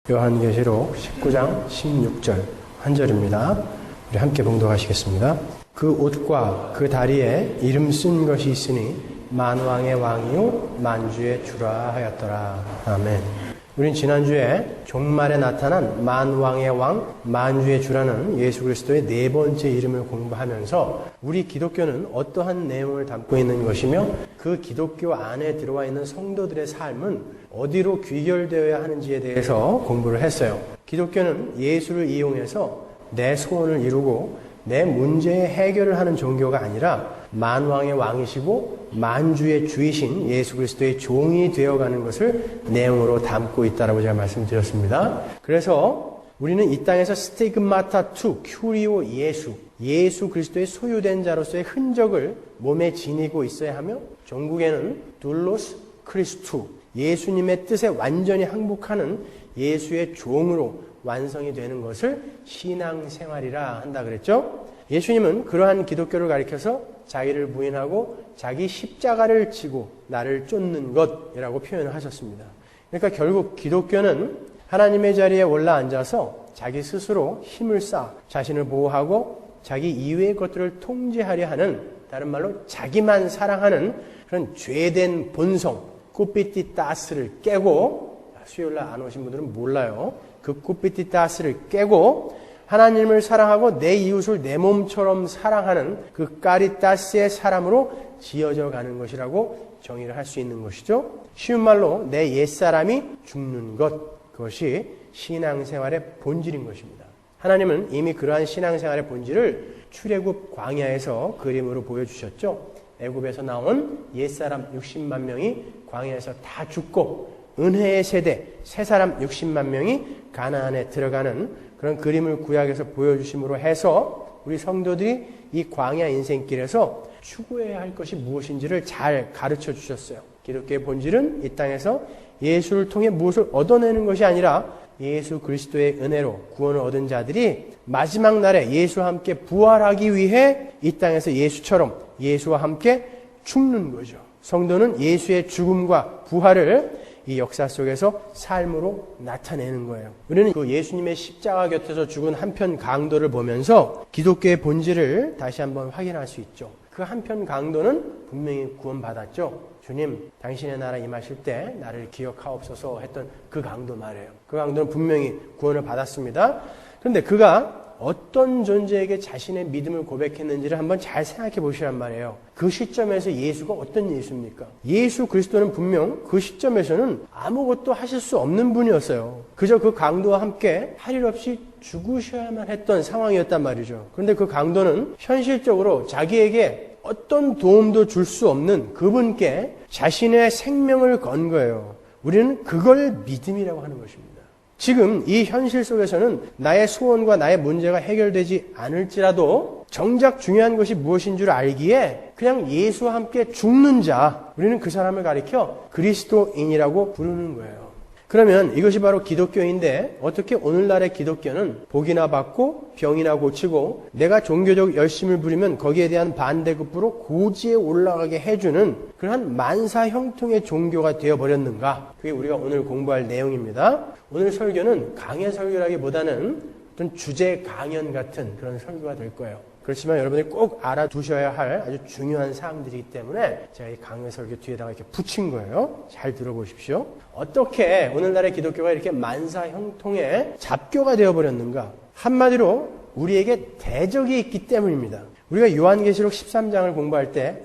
요한계시록 19장 16절 한 절입니다. 우리 함께 봉독하시겠습니다. 그 옷과 그 다리에 이름 쓴 것이 있으니 만왕의 왕이요 만주의 주라 하였더라. 아멘. 우린 지난주에 종말에 나타난 만왕의 왕, 만주의 주라는 예수 그리스도의 네 번째 이름을 공부하면서 우리 기독교는 어떠한 내용을 담고 있는 것이며 그 기독교 안에 들어와 있는 성도들의 삶은 어디로 귀결되어야 하는지에 대해서 공부를 했어요. 기독교는 예수를 이용해서 내 소원을 이루고 내 문제의 해결을 하는 종교가 아니라 만왕의 왕이시고 만주의 주이신 예수 그리스도의 종이 되어가는 것을 내용으로 담고 있다라고 제가 말씀드렸습니다. 그래서 우리는 이 땅에서 스티그마타 투 큐리오 예수 그리스도의 소유된 자로서의 흔적을 몸에 지니고 있어야 하며 종국에는 둘로스 크리스투 예수님의 뜻에 완전히 항복하는 예수의 종으로 완성이 되는 것을 신앙생활이라 한다 그랬죠. 예수님은 그러한 기독교를 가리켜서 자기를 부인하고 자기 십자가를 지고 나를 쫓는 것이라고 표현을 하셨습니다. 그러니까 결국 기독교는 하나님의 자리에 올라앉아서 자기 스스로 힘을 쌓아 자신을 보호하고 자기 이외의 것들을 통제하려 하는, 다른 말로 자기만 사랑하는 그런 죄된 본성, 꾸피티타스를 깨고, 수요일날 안 오신 분들은 몰라요. 그 꾸피티타스를 깨고 하나님을 사랑하고 내 이웃을 내 몸처럼 사랑하는 그 까리타스의 사람으로 지어져 가는 것이라고 정의를 할 수 있는 것이죠. 쉬운 말로 내 옛사람이 죽는 것, 그것이 신앙생활의 본질인 것입니다. 하나님은 이미 그러한 신앙생활의 본질을 출애굽 광야에서 그림으로 보여주셨죠. 애굽에서 나온 옛사람 60만 명이 광야에서 다 죽고 은혜의 세대 새 사람 60만 명이 가나안에 들어가는 그런 그림을 구약에서 보여주심으로 해서 우리 성도들이 이 광야 인생길에서 추구해야 할 것이 무엇인지를 잘 가르쳐 주셨어요. 기독교의 본질은 이 땅에서 예수를 통해 무엇을 얻어내는 것이 아니라 예수 그리스도의 은혜로 구원을 얻은 자들이 마지막 날에 예수와 함께 부활하기 위해 이 땅에서 예수와 함께 죽는 거죠. 성도는 예수의 죽음과 부활을 이 역사 속에서 삶으로 나타내는 거예요. 우리는 그 예수님의 십자가 곁에서 죽은 한편 강도를 보면서 기독교의 본질을 다시 한번 확인할 수 있죠. 그 한편 강도는 분명히 구원받았죠. 주님, 당신의 나라 임하실 때 나를 기억하옵소서 했던 그 강도 말이에요. 그 강도는 분명히 구원을 받았습니다. 그런데 그가 어떤 존재에게 자신의 믿음을 고백했는지를 한번 잘 생각해 보시란 말이에요. 그 시점에서 예수가 어떤 예수입니까? 예수 그리스도는 분명 그 시점에서는 아무것도 하실 수 없는 분이었어요. 그저 그 강도와 함께 할 일 없이 죽으셔야만 했던 상황이었단 말이죠. 그런데 그 강도는 현실적으로 자기에게 어떤 도움도 줄 수 없는 그분께 자신의 생명을 건 거예요. 우리는 그걸 믿음이라고 하는 것입니다. 지금 이 현실 속에서는 나의 소원과 나의 문제가 해결되지 않을지라도 정작 중요한 것이 무엇인 줄 알기에 그냥 예수와 함께 죽는 자, 우리는 그 사람을 가리켜 그리스도인이라고 부르는 거예요. 그러면 이것이 바로 기독교인데 어떻게 오늘날의 기독교는 복이나 받고 병이나 고치고 내가 종교적 열심을 부리면 거기에 대한 반대급부로 고지에 올라가게 해주는 그러한 만사형통의 종교가 되어버렸는가? 그게 우리가 오늘 공부할 내용입니다. 오늘 설교는 강해 설교라기보다는 어떤 주제 강연 같은 그런 설교가 될 거예요. 그렇지만 여러분이 꼭 알아두셔야 할 아주 중요한 사항들이기 때문에 제가 이 강해 설교 뒤에다가 이렇게 붙인 거예요. 잘 들어보십시오. 어떻게 오늘날의 기독교가 이렇게 만사형통의 잡교가 되어버렸는가? 한마디로 우리에게 대적이 있기 때문입니다. 우리가 요한계시록 13장을 공부할 때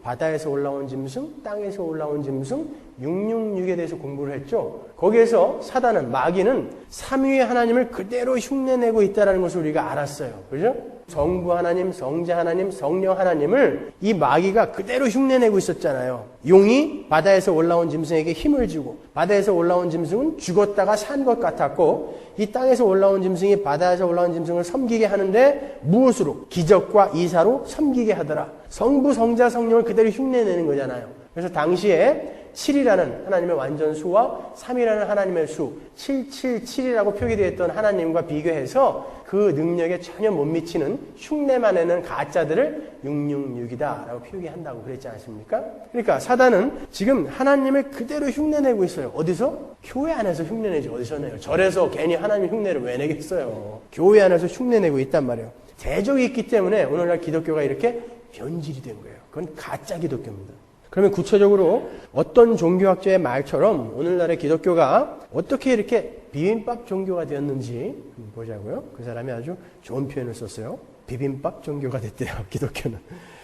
바다에서 올라온 짐승, 땅에서 올라온 짐승, 666에 대해서 공부를 했죠. 거기에서 사단은, 마귀는 삼위의 하나님을 그대로 흉내내고 있다는 것을 우리가 알았어요. 그죠? 성부 하나님, 성자 하나님, 성령 하나님을 이 마귀가 그대로 흉내내고 있었잖아요. 용이 바다에서 올라온 짐승에게 힘을 주고 바다에서 올라온 짐승은 죽었다가 산 것 같았고 이 땅에서 올라온 짐승이 바다에서 올라온 짐승을 섬기게 하는데 무엇으로? 기적과 이사로 섬기게 하더라. 성부, 성자, 성령을 그대로 흉내내는 거잖아요. 그래서 당시에 7이라는 하나님의 완전수와 3이라는 하나님의 수, 777이라고 표기되어 있던 하나님과 비교해서 그 능력에 전혀 못 미치는 흉내만 내는 가짜들을 666이다라고 표기한다고 그랬지 않습니까? 그러니까 사단은 지금 하나님을 그대로 흉내내고 있어요. 어디서? 교회 안에서 흉내내지 어디서 내요? 절에서 괜히 하나님 흉내를 왜 내겠어요? 교회 안에서 흉내내고 있단 말이에요. 대적이 있기 때문에 오늘날 기독교가 이렇게 변질이 된 거예요. 그건 가짜 기독교입니다. 그러면 구체적으로 어떤 종교학자의 말처럼 오늘날의 기독교가 어떻게 이렇게 비빔밥 종교가 되었는지 보자고요. 그 사람이 아주 좋은 표현을 썼어요. 비빔밥 종교가 됐대요, 기독교는.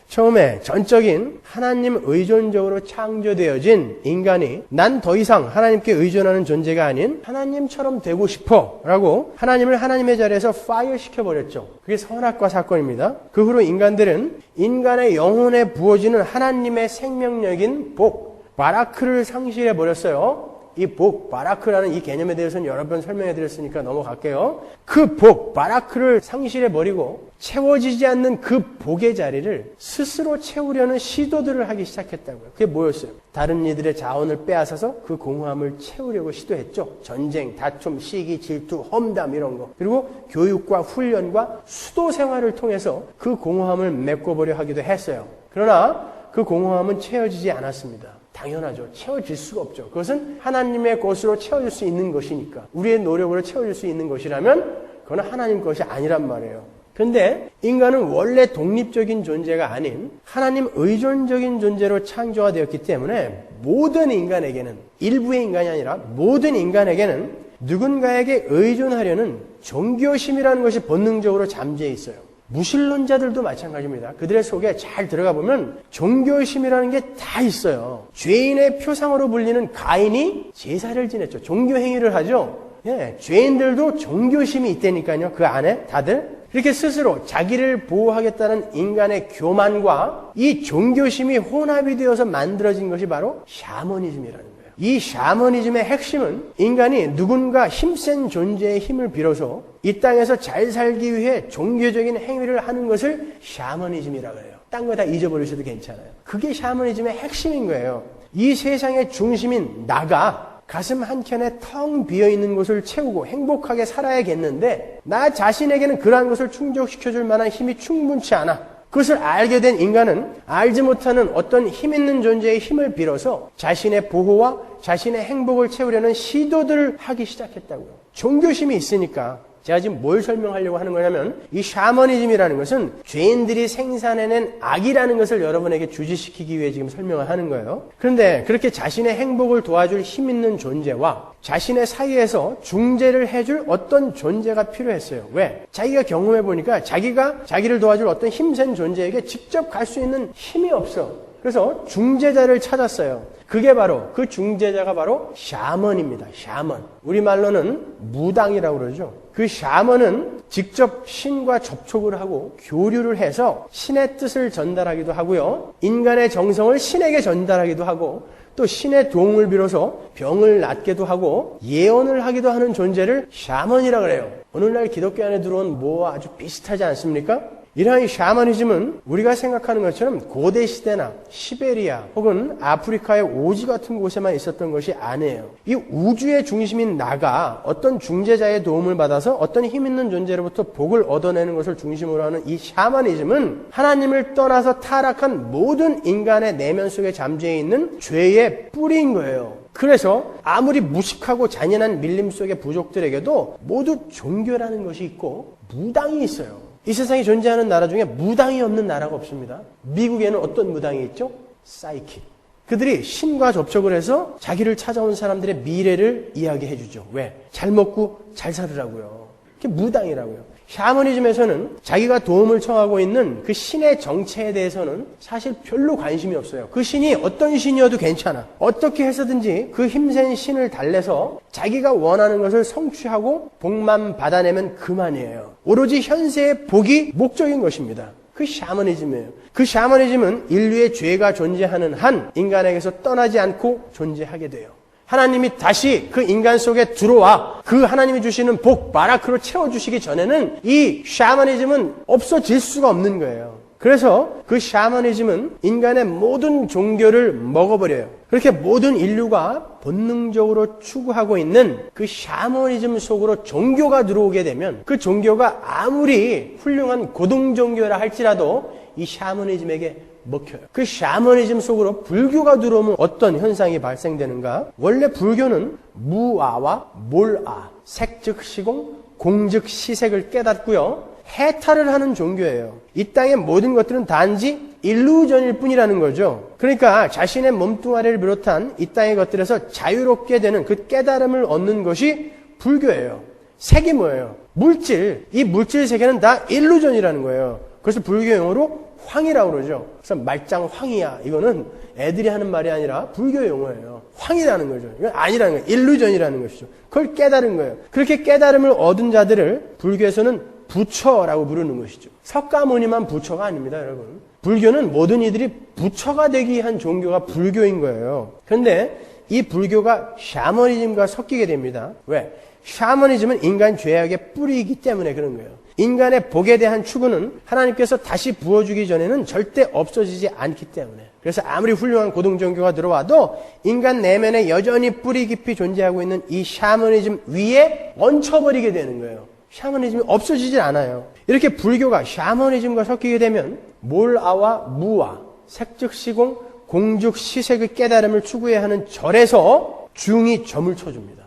처음에 전적인 하나님 의존적으로 창조되어진 인간이 난 더 이상 하나님께 의존하는 존재가 아닌 하나님처럼 되고 싶어 라고 하나님을 하나님의 자리에서 파이어 시켜버렸죠. 그게 선악과 사건입니다. 그 후로 인간들은 인간의 영혼에 부어지는 하나님의 생명력인 복, 바라크를 상실해버렸어요. 이 복, 바라크라는 이 개념에 대해서는 여러 번 설명해 드렸으니까 넘어갈게요. 그 복, 바라크를 상실해버리고 채워지지 않는 그 복의 자리를 스스로 채우려는 시도들을 하기 시작했다고요. 그게 뭐였어요? 다른 이들의 자원을 빼앗아서 그 공허함을 채우려고 시도했죠. 전쟁, 다툼, 시기, 질투, 험담 이런 거. 그리고 교육과 훈련과 수도 생활을 통해서 그 공허함을 메꿔보려 하기도 했어요. 그러나 그 공허함은 채워지지 않았습니다. 당연하죠. 채워질 수가 없죠. 그것은 하나님의 것으로 채워질 수 있는 것이니까. 우리의 노력으로 채워질 수 있는 것이라면 그건 하나님 것이 아니란 말이에요. 그런데 인간은 원래 독립적인 존재가 아닌 하나님 의존적인 존재로 창조가 되었기 때문에 모든 인간에게는, 일부의 인간이 아니라 모든 인간에게는 누군가에게 의존하려는 종교심이라는 것이 본능적으로 잠재해 있어요. 무신론자들도 마찬가지입니다. 그들의 속에 잘 들어가 보면 종교심이라는 게 다 있어요. 죄인의 표상으로 불리는 가인이 제사를 지냈죠. 종교 행위를 하죠. 예, 죄인들도 종교심이 있다니까요. 그 안에 다들. 이렇게 스스로 자기를 보호하겠다는 인간의 교만과 이 종교심이 혼합이 되어서 만들어진 것이 바로 샤머니즘이라는 거예요. 이 샤머니즘의 핵심은 인간이 누군가 힘센 존재의 힘을 빌어서 이 땅에서 잘 살기 위해 종교적인 행위를 하는 것을 샤머니즘이라고 해요. 딴 거 다 잊어버리셔도 괜찮아요. 그게 샤머니즘의 핵심인 거예요. 이 세상의 중심인 나가 가슴 한켠에 텅 비어있는 곳을 채우고 행복하게 살아야겠는데 나 자신에게는 그러한 것을 충족시켜줄 만한 힘이 충분치 않아. 그것을 알게 된 인간은 알지 못하는 어떤 힘 있는 존재의 힘을 빌어서 자신의 보호와 자신의 행복을 채우려는 시도들을 하기 시작했다고요. 종교심이 있으니까 제가 지금 뭘 설명하려고 하는 거냐면 이 샤머니즘이라는 것은 죄인들이 생산해낸 악이라는 것을 여러분에게 주지시키기 위해 지금 설명을 하는 거예요. 그런데 그렇게 자신의 행복을 도와줄 힘 있는 존재와 자신의 사이에서 중재를 해줄 어떤 존재가 필요했어요. 왜? 자기가 경험해 보니까 자기가 자기를 도와줄 어떤 힘센 존재에게 직접 갈 수 있는 힘이 없어. 그래서 중재자를 찾았어요. 그게 바로 그 중재자가 바로 샤먼입니다. 샤먼. 우리말로는 무당이라고 그러죠. 그 샤먼은 직접 신과 접촉을 하고 교류를 해서 신의 뜻을 전달하기도 하고요. 인간의 정성을 신에게 전달하기도 하고 또 신의 도움을 빌어서 병을 낫게도 하고 예언을 하기도 하는 존재를 샤먼이라고 그래요. 오늘날 기독교 안에 들어온 뭐와 아주 비슷하지 않습니까? 이러한 샤머니즘은 우리가 생각하는 것처럼 고대 시대나 시베리아 혹은 아프리카의 오지 같은 곳에만 있었던 것이 아니에요. 이 우주의 중심인 나가 어떤 중재자의 도움을 받아서 어떤 힘 있는 존재로부터 복을 얻어내는 것을 중심으로 하는 이 샤머니즘은 하나님을 떠나서 타락한 모든 인간의 내면 속에 잠재해 있는 죄의 뿌리인 거예요. 그래서 아무리 무식하고 잔인한 밀림 속의 부족들에게도 모두 종교라는 것이 있고 무당이 있어요. 이 세상에 존재하는 나라 중에 무당이 없는 나라가 없습니다. 미국에는 어떤 무당이 있죠? 사이킥. 그들이 신과 접촉을 해서 자기를 찾아온 사람들의 미래를 이야기해 주죠. 왜? 잘 먹고 잘 살으라고요. 그게 무당이라고요. 샤머니즘에서는 자기가 도움을 청하고 있는 그 신의 정체에 대해서는 사실 별로 관심이 없어요. 그 신이 어떤 신이어도 괜찮아. 어떻게 해서든지 그 힘센 신을 달래서 자기가 원하는 것을 성취하고 복만 받아내면 그만이에요. 오로지 현세의 복이 목적인 것입니다. 그 샤머니즘이에요. 그 샤머니즘은 인류의 죄가 존재하는 한 인간에게서 떠나지 않고 존재하게 돼요. 하나님이 다시 그 인간 속에 들어와 그 하나님이 주시는 복, 바라크로 채워주시기 전에는 이 샤머니즘은 없어질 수가 없는 거예요. 그래서 그 샤머니즘은 인간의 모든 종교를 먹어버려요. 그렇게 모든 인류가 본능적으로 추구하고 있는 그 샤머니즘 속으로 종교가 들어오게 되면 그 종교가 아무리 훌륭한 고등 종교라 할지라도 이 샤머니즘에게 먹혀요. 그 샤머니즘 속으로 불교가 들어오면 어떤 현상이 발생되는가? 원래 불교는 무아와 몰아, 색 즉 시공, 공 즉 시색을 깨닫고요. 해탈을 하는 종교예요. 이 땅의 모든 것들은 단지 일루전일 뿐이라는 거죠. 그러니까 자신의 몸뚱아리를 비롯한 이 땅의 것들에서 자유롭게 되는 그 깨달음을 얻는 것이 불교예요. 색이 뭐예요? 물질. 이 물질 세계는 다 일루전이라는 거예요. 그래서 불교 용어로 황이라고 그러죠. 그래서 말짱 황이야. 이거는 애들이 하는 말이 아니라 불교 용어예요. 황이라는 거죠. 이건 아니라는 거예요. 일루전이라는 것이죠. 그걸 깨달은 거예요. 그렇게 깨달음을 얻은 자들을 불교에서는 부처라고 부르는 것이죠. 석가모니만 부처가 아닙니다, 여러분. 불교는 모든 이들이 부처가 되기 위한 종교가 불교인 거예요. 그런데 이 불교가 샤머니즘과 섞이게 됩니다. 왜? 샤머니즘은 인간 죄악의 뿌리이기 때문에 그런 거예요. 인간의 복에 대한 추구는 하나님께서 다시 부어주기 전에는 절대 없어지지 않기 때문에. 그래서 아무리 훌륭한 고등종교가 들어와도 인간 내면에 여전히 뿌리 깊이 존재하고 있는 이 샤머니즘 위에 얹혀버리게 되는 거예요. 샤머니즘이 없어지질 않아요. 이렇게 불교가 샤머니즘과 섞이게 되면 몰아와 무아, 색즉 시공, 공즉 시색의 깨달음을 추구해야 하는 절에서 중이 점을 쳐줍니다.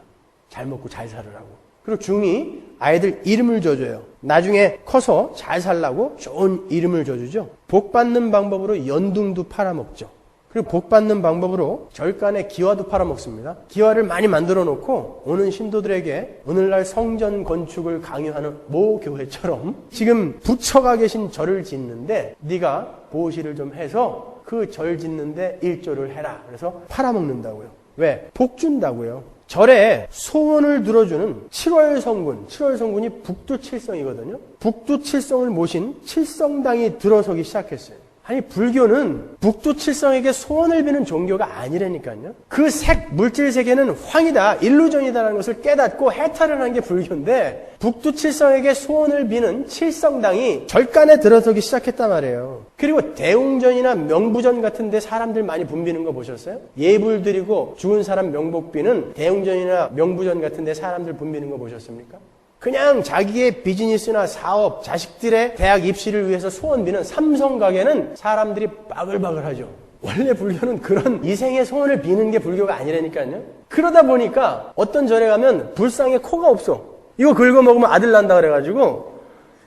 잘 먹고 잘 살으라고. 그리고 중이 아이들 이름을 줘줘요. 나중에 커서 잘 살라고 좋은 이름을 줘주죠. 복 받는 방법으로 연등도 팔아먹죠. 그리고 복 받는 방법으로 절간에 기와도 팔아먹습니다. 기와를 많이 만들어 놓고 오는 신도들에게 오늘날 성전 건축을 강요하는 모 교회처럼 지금 부처가 계신 절을 짓는데 네가 보시를 좀 해서 그 절 짓는데 일조를 해라. 그래서 팔아먹는다고요. 왜? 복 준다고요. 절에 소원을 들어주는 7월 성군, 7월 성군이 북두칠성이거든요. 북두칠성을 모신 칠성당이 들어서기 시작했어요. 아니 불교는 북두칠성에게 소원을 비는 종교가 아니라니까요. 그 색, 물질 세계는 황이다, 일루전이다라는 것을 깨닫고 해탈을 한 게 불교인데 북두칠성에게 소원을 비는 칠성당이 절간에 들어서기 시작했단 말이에요. 그리고 대웅전이나 명부전 같은 데 사람들 많이 붐비는 거 보셨어요? 예불 드리고 죽은 사람 명복 비는 대웅전이나 명부전 같은 데 사람들 붐비는 거 보셨습니까? 그냥 자기의 비즈니스나 사업, 자식들의 대학 입시를 위해서 소원 비는 삼성 가게는 사람들이 바글바글하죠. 원래 불교는 그런 이생의 소원을 비는 게 불교가 아니라니까요. 그러다 보니까 어떤 절에 가면 불상에 코가 없어. 이거 긁어 먹으면 아들 난다 그래가지고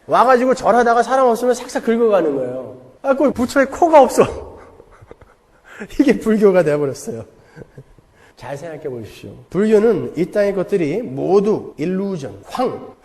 와가지고 절하다가 사람 없으면 싹싹 긁어가는 거예요. 아, 그 부처에 코가 없어. 이게 불교가 되어버렸어요. 잘 생각해 보십시오. 불교는 이 땅의 것들이 모두 일루전,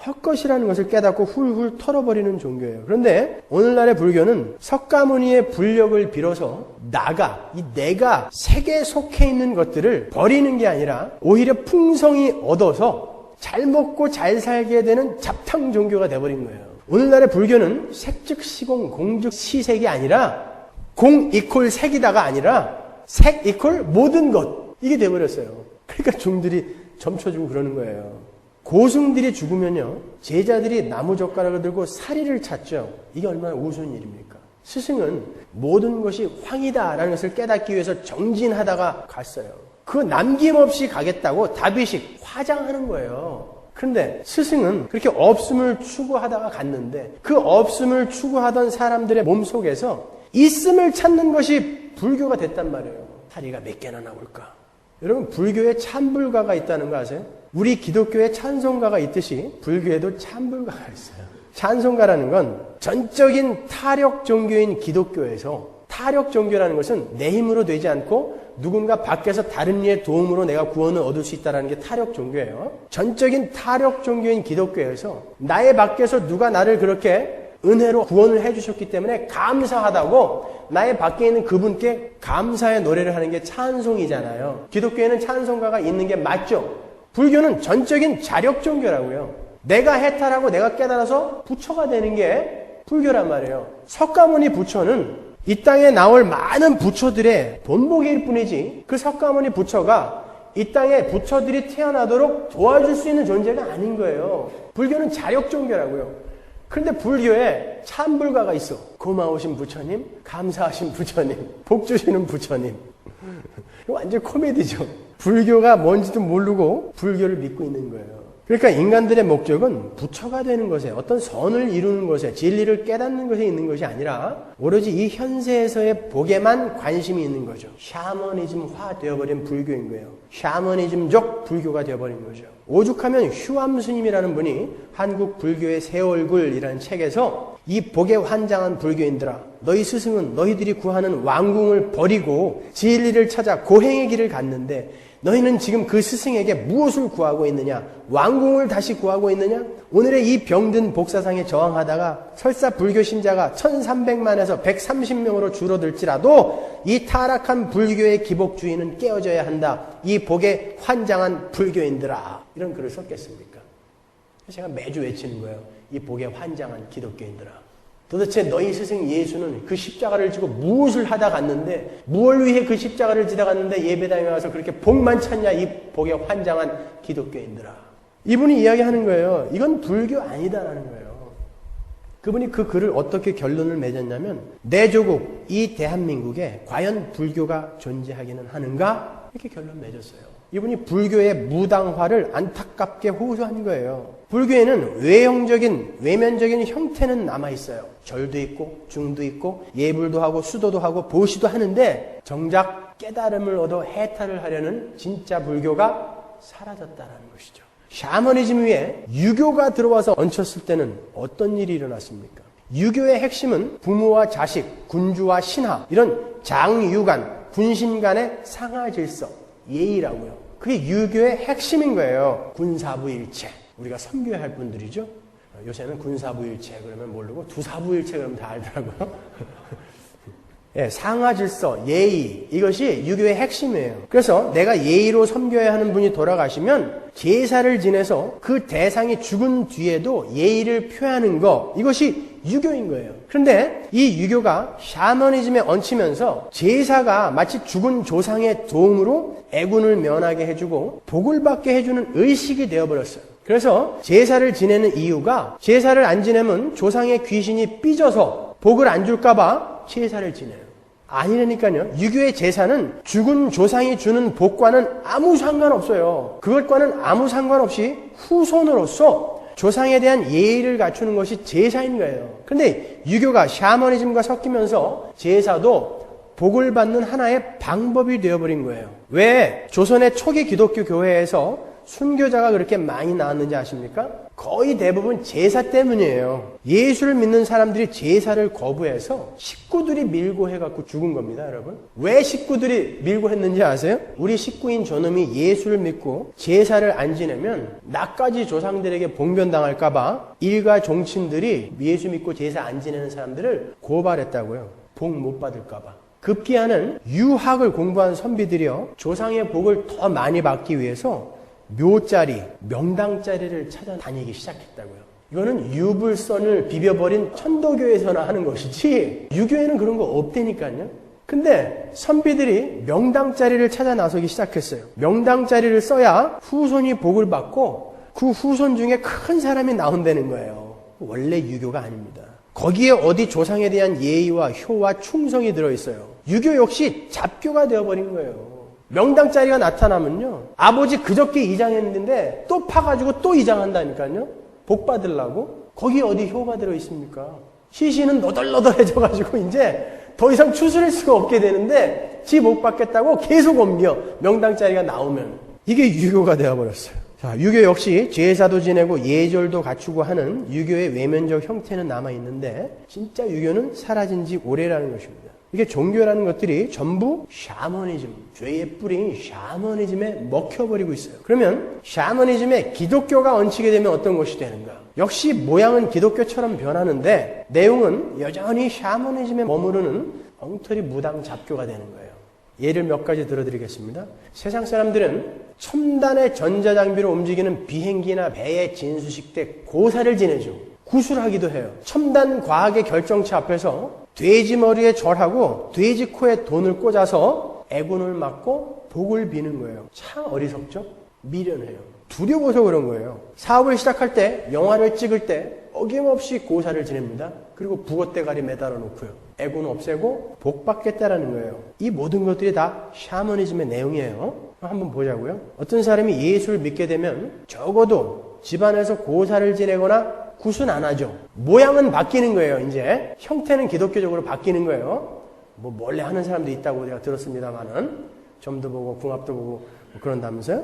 헛것이라는 것을 깨닫고 훌훌 털어버리는 종교예요. 그런데 오늘날의 불교는 석가모니의 불력을 빌어서 내가 색에 속해 있는 것들을 버리는 게 아니라 오히려 풍성히 얻어서 잘 먹고 잘 살게 되는 잡탕 종교가 되어버린 거예요. 오늘날의 불교는 색즉 시공, 공즉 시색이 아니라 공 이퀄 색이다가 아니라 색 이퀄 모든 것. 이게 돼버렸어요. 그러니까 중들이 점쳐주고 그러는 거예요. 고승들이 죽으면요, 제자들이 나무젓가락을 들고 사리를 찾죠. 이게 얼마나 우스운 일입니까? 스승은 모든 것이 황이다라는 것을 깨닫기 위해서 정진하다가 갔어요. 그 남김없이 가겠다고 다비식 화장하는 거예요. 그런데 스승은 그렇게 없음을 추구하다가 갔는데 그 없음을 추구하던 사람들의 몸속에서 있음을 찾는 것이 불교가 됐단 말이에요. 사리가 몇 개나 나올까? 여러분 불교에 참불가가 있다는 거 아세요? 우리 기독교에 찬송가가 있듯이 불교에도 참불가가 있어요. 찬송가라는 건 전적인 타력 종교인 기독교에서 타력 종교라는 것은 내 힘으로 되지 않고 누군가 밖에서 다른 이의 도움으로 내가 구원을 얻을 수 있다는 게 타력 종교예요. 전적인 타력 종교인 기독교에서 나의 밖에서 누가 나를 그렇게 은혜로 구원을 해주셨기 때문에 감사하다고 나의 밖에 있는 그분께 감사의 노래를 하는 게 찬송이잖아요. 기독교에는 찬송가가 있는 게 맞죠. 불교는 전적인 자력 종교라고요. 내가 해탈하고 내가 깨달아서 부처가 되는 게 불교란 말이에요. 석가모니 부처는 이 땅에 나올 많은 부처들의 본보기일 뿐이지 그 석가모니 부처가 이 땅에 부처들이 태어나도록 도와줄 수 있는 존재가 아닌 거예요. 불교는 자력 종교라고요. 그런데 불교에 참불가가 있어. 고마우신 부처님, 감사하신 부처님, 복 주시는 부처님. 이거 완전 코미디죠. 불교가 뭔지도 모르고 불교를 믿고 있는 거예요. 그러니까 인간들의 목적은 부처가 되는 것에, 어떤 선을 이루는 것에, 진리를 깨닫는 것에 있는 것이 아니라 오로지 이 현세에서의 복에만 관심이 있는 거죠. 샤머니즘화 되어버린 불교인 거예요. 샤머니즘적 불교가 되어버린 거죠. 오죽하면 휴암 스님이라는 분이 한국 불교의 새 얼굴이라는 책에서 이 복에 환장한 불교인들아, 너희 스승은 너희들이 구하는 왕궁을 버리고 진리를 찾아 고행의 길을 갔는데 너희는 지금 그 스승에게 무엇을 구하고 있느냐? 왕궁을 다시 구하고 있느냐? 오늘의 이 병든 복사상에 저항하다가 설사 불교 신자가 1300만에서 130명으로 줄어들지라도 이 타락한 불교의 기복주의는 깨어져야 한다. 이 복에 환장한 불교인들아. 이런 글을 썼겠습니까? 제가 매주 외치는 거예요. 이 복에 환장한 기독교인들아. 도대체 너희 스승 예수는 그 십자가를 지고 무엇을 하다 갔는데, 무엇을 위해 그 십자가를 지다 갔는데 예배당에 와서 그렇게 복만 찾냐, 이 복에 환장한 기독교인들아. 이분이 이야기하는 거예요. 이건 불교 아니다라는 거예요. 그분이 그 글을 어떻게 결론을 맺었냐면, 내 조국, 이 대한민국에 과연 불교가 존재하기는 하는가? 이렇게 결론 맺었어요. 이분이 불교의 무당화를 안타깝게 호소한 거예요. 불교에는 외면적인 형태는 남아있어요. 절도 있고 중도 있고 예불도 하고 수도도 하고 보시도 하는데 정작 깨달음을 얻어 해탈을 하려는 진짜 불교가 사라졌다는 것이죠. 샤머니즘 위에 유교가 들어와서 얹혔을 때는 어떤 일이 일어났습니까? 유교의 핵심은 부모와 자식, 군주와 신하, 이런 장유간, 군신 간의 상하 질서, 예의라고요. 그게 유교의 핵심인 거예요. 군사부일체. 우리가 섬겨야 할 분들이죠. 요새는 군사부일체 그러면 모르고 두사부일체 그러면 다 알더라고요. 예, 상하 질서, 예의, 이것이 유교의 핵심이에요. 그래서 내가 예의로 섬겨야 하는 분이 돌아가시면 제사를 지내서 그 대상이 죽은 뒤에도 예의를 표하는 거, 이것이 유교인 거예요. 그런데 이 유교가 샤머니즘에 얹히면서 제사가 마치 죽은 조상의 도움으로 애군을 면하게 해주고 복을 받게 해주는 의식이 되어버렸어요. 그래서 제사를 지내는 이유가, 제사를 안 지내면 조상의 귀신이 삐져서 복을 안 줄까봐 제사를 지내요. 아니라니까요. 유교의 제사는 죽은 조상이 주는 복과는 아무 상관없어요. 그것과는 아무 상관없이 후손으로서 조상에 대한 예의를 갖추는 것이 제사인 거예요. 그런데 유교가 샤머니즘과 섞이면서 제사도 복을 받는 하나의 방법이 되어버린 거예요. 왜 조선의 초기 기독교 교회에서 순교자가 그렇게 많이 나왔는지 아십니까? 거의 대부분 제사 때문이에요. 예수를 믿는 사람들이 제사를 거부해서 식구들이 밀고 해갖고 죽은 겁니다, 여러분. 왜 식구들이 밀고 했는지 아세요? 우리 식구인 저놈이 예수를 믿고 제사를 안 지내면 나까지 조상들에게 봉변당할까봐 일가 종친들이 예수 믿고 제사 안 지내는 사람들을 고발했다고요. 복 못 받을까봐. 급기야는 유학을 공부한 선비들이요, 조상의 복을 더 많이 받기 위해서 묘자리, 명당자리를 찾아다니기 시작했다고요. 이거는 유불선을 비벼버린 천도교에서나 하는 것이지 유교에는 그런 거 없다니까요. 근데 선비들이 명당자리를 찾아 나서기 시작했어요. 명당자리를 써야 후손이 복을 받고 그 후손 중에 큰 사람이 나온다는 거예요. 원래 유교가 아닙니다. 거기에 어디 조상에 대한 예의와 효와 충성이 들어있어요. 유교 역시 잡교가 되어버린 거예요. 명당자리가 나타나면요, 아버지 그저께 이장했는데 또 파가지고 또 이장한다니까요. 복 받으려고. 거기에 어디 효가 들어있습니까? 시신은 너덜너덜해져가지고 이제 더 이상 추스릴 수가 없게 되는데 지 복 받겠다고 계속 옮겨. 명당자리가 나오면. 이게 유교가 되어버렸어요. 자, 유교 역시 제사도 지내고 예절도 갖추고 하는 유교의 외면적 형태는 남아있는데 진짜 유교는 사라진 지 오래라는 것입니다. 이게 종교라는 것들이 전부 샤머니즘, 죄의 뿌리인 샤머니즘에 먹혀버리고 있어요. 그러면 샤머니즘에 기독교가 얹히게 되면 어떤 것이 되는가? 역시 모양은 기독교처럼 변하는데 내용은 여전히 샤머니즘에 머무르는 엉터리 무당 잡교가 되는 거예요. 예를 몇 가지 들어드리겠습니다. 세상 사람들은 첨단의 전자장비로 움직이는 비행기나 배의 진수식 때 고사를 지내죠. 구술하기도 해요. 첨단 과학의 결정체 앞에서 돼지 머리에 절하고 돼지 코에 돈을 꽂아서 애군을 맞고 복을 비는 거예요. 참 어리석죠? 미련해요. 두려워서 그런 거예요. 사업을 시작할 때, 영화를 찍을 때 어김없이 고사를 지냅니다. 그리고 북어대가리 매달아 놓고요. 애군 없애고 복 받겠다라는 거예요. 이 모든 것들이 다 샤머니즘의 내용이에요. 한번 보자고요. 어떤 사람이 예수를 믿게 되면 적어도 집안에서 고사를 지내거나 굿은 안 하죠. 모양은 바뀌는 거예요. 이제 형태는 기독교적으로 바뀌는 거예요. 뭐 몰래 하는 사람도 있다고 내가 들었습니다만은 점도 보고 궁합도 보고 뭐 그런다면서요.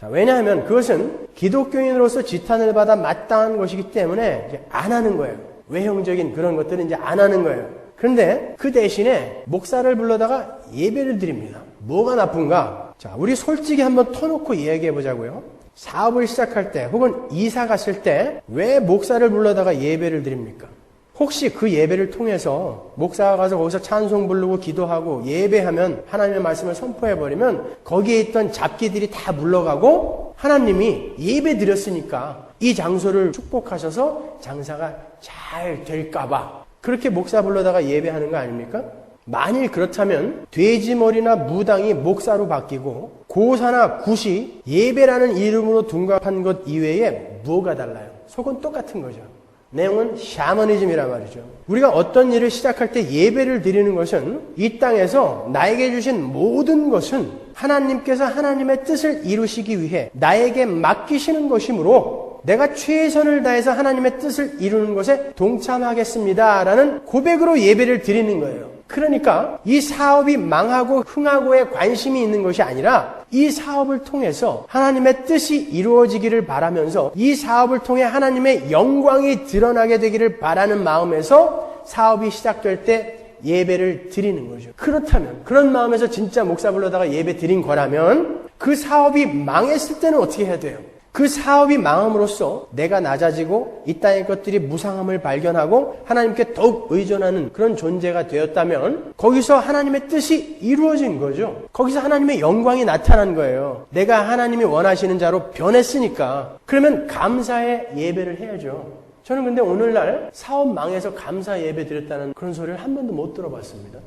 자, 왜냐하면 그것은 기독교인으로서 지탄을 받아 마땅한 것이기 때문에 이제 안 하는 거예요. 외형적인 그런 것들은 이제 안 하는 거예요. 그런데 그 대신에 목사를 불러다가 예배를 드립니다. 뭐가 나쁜가? 자, 우리 솔직히 한번 터놓고 이야기해 보자고요. 사업을 시작할 때 혹은 이사 갔을 때 왜 목사를 불러다가 예배를 드립니까? 혹시 그 예배를 통해서 목사가 가서 거기서 찬송 부르고 기도하고 예배하면 하나님의 말씀을 선포해버리면 거기에 있던 잡기들이 다 물러가고 하나님이 예배 드렸으니까 이 장소를 축복하셔서 장사가 잘 될까봐 그렇게 목사 불러다가 예배하는 거 아닙니까? 만일 그렇다면 돼지머리나 무당이 목사로 바뀌고 고사나 굿이 예배라는 이름으로 둔갑한 것 이외에 뭐가 달라요? 속은 똑같은 거죠. 내용은 샤머니즘이란 말이죠. 우리가 어떤 일을 시작할 때 예배를 드리는 것은 이 땅에서 나에게 주신 모든 것은 하나님께서 하나님의 뜻을 이루시기 위해 나에게 맡기시는 것이므로 내가 최선을 다해서 하나님의 뜻을 이루는 것에 동참하겠습니다라는 고백으로 예배를 드리는 거예요. 그러니까 이 사업이 망하고 흥하고에 관심이 있는 것이 아니라 이 사업을 통해서 하나님의 뜻이 이루어지기를 바라면서 이 사업을 통해 하나님의 영광이 드러나게 되기를 바라는 마음에서 사업이 시작될 때 예배를 드리는 거죠. 그렇다면 그런 마음에서 진짜 목사 불러다가 예배 드린 거라면 그 사업이 망했을 때는 어떻게 해야 돼요? 그 사업이 망함으로써 내가 낮아지고 이 땅의 것들이 무상함을 발견하고 하나님께 더욱 의존하는 그런 존재가 되었다면 거기서 하나님의 뜻이 이루어진 거죠. 거기서 하나님의 영광이 나타난 거예요. 내가 하나님이 원하시는 자로 변했으니까. 그러면 감사의 예배를 해야죠. 저는 근데 오늘날 사업 망해서 감사 예배 드렸다는 그런 소리를 한 번도 못 들어봤습니다.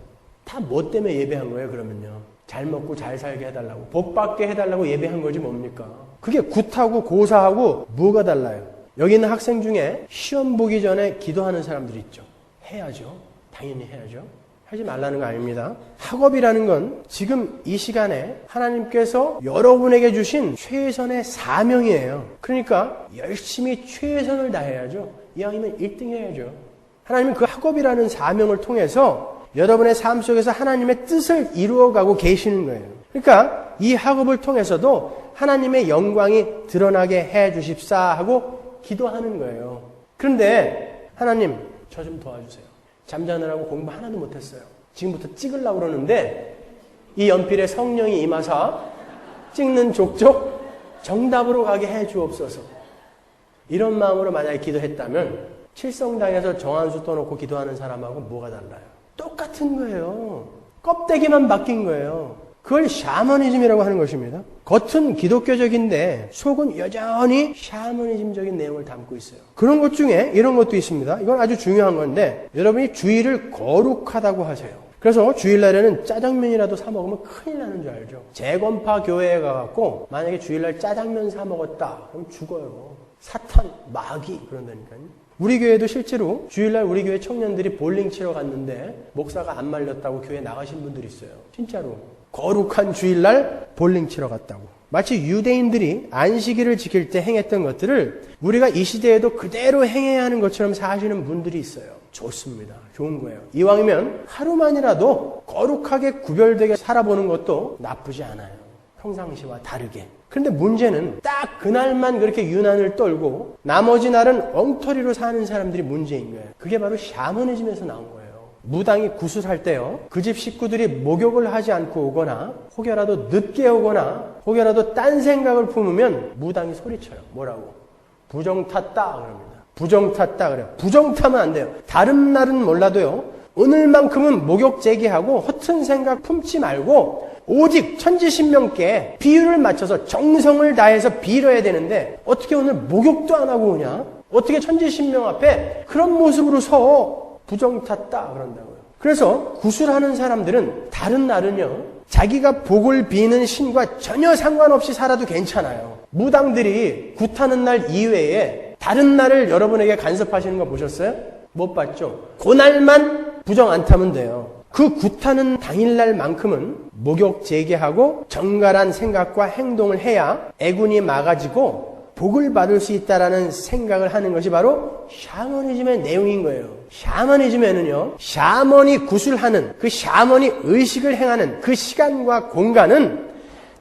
다 뭐 때문에 예배한 거예요, 그러면요? 잘 먹고 잘 살게 해달라고, 복 받게 해달라고 예배한 거지 뭡니까? 그게 굿하고 고사하고 뭐가 달라요? 여기 있는 학생 중에 시험 보기 전에 기도하는 사람들이 있죠. 해야죠. 당연히 해야죠. 하지 말라는 거 아닙니다. 학업이라는 건 지금 이 시간에 하나님께서 여러분에게 주신 최선의 사명이에요. 그러니까 열심히 최선을 다해야죠. 이왕이면 1등 해야죠. 하나님은 그 학업이라는 사명을 통해서 여러분의 삶 속에서 하나님의 뜻을 이루어가고 계시는 거예요. 그러니까 이 학업을 통해서도 하나님의 영광이 드러나게 해 주십사 하고 기도하는 거예요. 그런데 하나님 저 좀 도와주세요. 잠자느라고 공부 하나도 못했어요. 지금부터 찍으려고 그러는데 이 연필에 성령이 임하사 찍는 족족 정답으로 가게 해 주옵소서. 이런 마음으로 만약에 기도했다면 칠성당에서 정한수 떠놓고 기도하는 사람하고 뭐가 달라요? 똑같은 거예요. 껍데기만 바뀐 거예요. 그걸 샤머니즘이라고 하는 것입니다. 겉은 기독교적인데 속은 여전히 샤머니즘적인 내용을 담고 있어요. 그런 것 중에 이런 것도 있습니다. 이건 아주 중요한 건데 여러분이 주일을 거룩하다고 하세요. 그래서 주일날에는 짜장면이라도 사 먹으면 큰일 나는 줄 알죠. 재건파 교회에 가갖고 만약에 주일날 짜장면 사 먹었다 그럼 죽어요. 사탄, 마귀 그런다니까요. 우리 교회도 실제로 주일날 우리 교회 청년들이 볼링 치러 갔는데 목사가 안 말렸다고 교회 나가신 분들이 있어요. 진짜로. 거룩한 주일날 볼링 치러 갔다고. 마치 유대인들이 안식일을 지킬 때 행했던 것들을 우리가 이 시대에도 그대로 행해야 하는 것처럼 사시는 분들이 있어요. 좋습니다. 좋은 거예요. 이왕이면 하루만이라도 거룩하게 구별되게 살아보는 것도 나쁘지 않아요. 평상시와 다르게. 그런데 문제는 딱 그날만 그렇게 유난을 떨고 나머지 날은 엉터리로 사는 사람들이 문제인 거예요. 그게 바로 샤머니즘에서 나온 거예요. 무당이 구슬할 때요. 그 집 식구들이 목욕을 하지 않고 오거나 혹여라도 늦게 오거나 혹여라도 딴 생각을 품으면 무당이 소리쳐요. 뭐라고? 부정 탔다 그럽니다. 부정 탔다 그래요. 부정 타면 안 돼요. 다른 날은 몰라도요. 오늘만큼은 목욕 제기하고 허튼 생각 품지 말고 오직 천지신명께 비율을 맞춰서 정성을 다해서 빌어야 되는데 어떻게 오늘 목욕도 안 하고 오냐? 어떻게 천지신명 앞에 그런 모습으로 서 부정 탔다 그런다고요. 그래서 구술하는 사람들은 다른 날은요. 자기가 복을 비는 신과 전혀 상관없이 살아도 괜찮아요. 무당들이 굿하는 날 이외에 다른 날을 여러분에게 간섭하시는 거 보셨어요? 못 봤죠? 그날만 부정 안 타면 돼요. 그 굿하는 당일날만큼은 목욕 재개하고 정갈한 생각과 행동을 해야 애군이 막아지고 복을 받을 수 있다라는 생각을 하는 것이 바로 샤머니즘의 내용인 거예요. 샤머니즘에는요, 샤머니 구술하는, 그 샤머니 의식을 행하는 그 시간과 공간은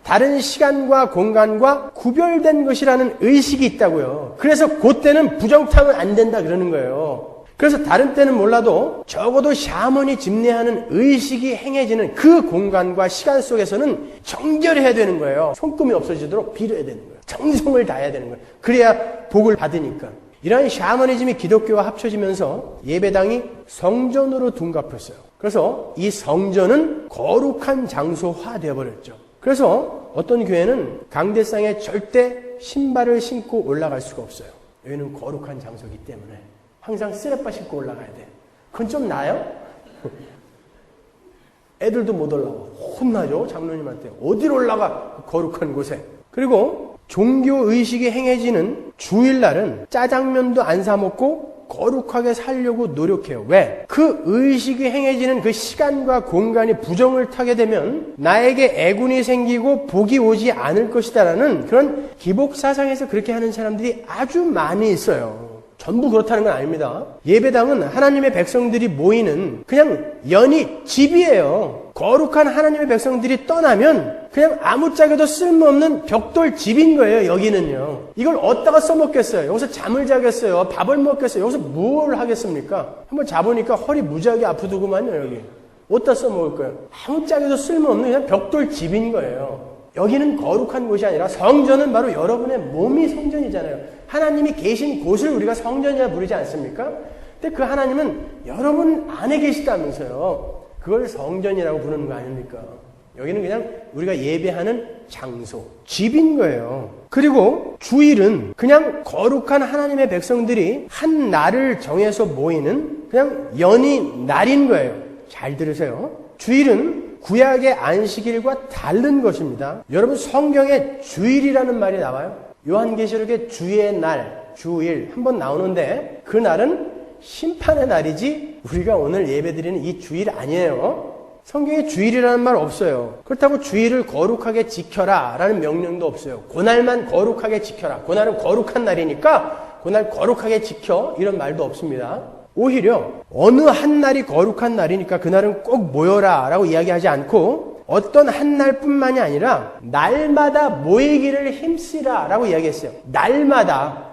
다른 시간과 공간과 구별된 것이라는 의식이 있다고요. 그래서 그때는 부정타면 안 된다 그러는 거예요. 그래서 다른 때는 몰라도 적어도 샤머니 집례하는 의식이 행해지는 그 공간과 시간 속에서는 정결해야 되는 거예요. 손금이 없어지도록 빌어야 되는 거예요. 정성을 다해야 되는 거예요. 그래야 복을 받으니까. 이러한 샤머니즘이 기독교와 합쳐지면서 예배당이 성전으로 둔갑했어요. 그래서 이 성전은 거룩한 장소화 되어버렸죠. 그래서 어떤 교회는 강대상에 절대 신발을 신고 올라갈 수가 없어요. 여기는 거룩한 장소이기 때문에 항상 쓰레빠 신고 올라가야 돼. 그건 좀 나아요? 애들도 못 올라가. 혼나죠, 장로님한테. 어디로 올라가? 거룩한 곳에. 그리고 종교의식이 행해지는 주일날은 짜장면도 안 사 먹고 거룩하게 살려고 노력해요. 왜? 그 의식이 행해지는 그 시간과 공간이 부정을 타게 되면 나에게 애군이 생기고 복이 오지 않을 것이다라는 그런 기복사상에서 그렇게 하는 사람들이 아주 많이 있어요. 전부 그렇다는 건 아닙니다. 예배당은 하나님의 백성들이 모이는 그냥 연희 집이에요. 거룩한 하나님의 백성들이 떠나면 그냥 아무짝에도 쓸모없는 벽돌 집인 거예요. 여기는요. 이걸 어디다가 써먹겠어요? 여기서 잠을 자겠어요? 밥을 먹겠어요? 여기서 뭘 하겠습니까? 한번 자보니까 허리 무지하게 아프더구만요. 여기. 어디다 써먹을 거예요? 아무짝에도 쓸모없는 그냥 벽돌 집인 거예요. 여기는 거룩한 곳이 아니라 성전은 바로 여러분의 몸이 성전이잖아요. 하나님이 계신 곳을 우리가 성전이라 부르지 않습니까? 근데 그 하나님은 여러분 안에 계시다면서요. 그걸 성전이라고 부르는 거 아닙니까? 여기는 그냥 우리가 예배하는 장소, 집인 거예요. 그리고 주일은 그냥 거룩한 하나님의 백성들이 한 날을 정해서 모이는 그냥 연희 날인 거예요. 잘 들으세요. 주일은 구약의 안식일과 다른 것입니다. 여러분 성경에 주일이라는 말이 나와요. 요한계시록에 주의 날, 주일 한번 나오는데 그 날은 심판의 날이지 우리가 오늘 예배드리는 이 주일 아니에요. 성경에 주일이라는 말 없어요. 그렇다고 주일을 거룩하게 지켜라 라는 명령도 없어요. 그날만 거룩하게 지켜라. 그날은 거룩한 날이니까 그날 거룩하게 지켜 이런 말도 없습니다. 오히려 어느 한 날이 거룩한 날이니까 그날은 꼭 모여라 라고 이야기하지 않고 어떤 한 날뿐만이 아니라 날마다 모이기를 힘쓰라 라고 이야기했어요. 날마다.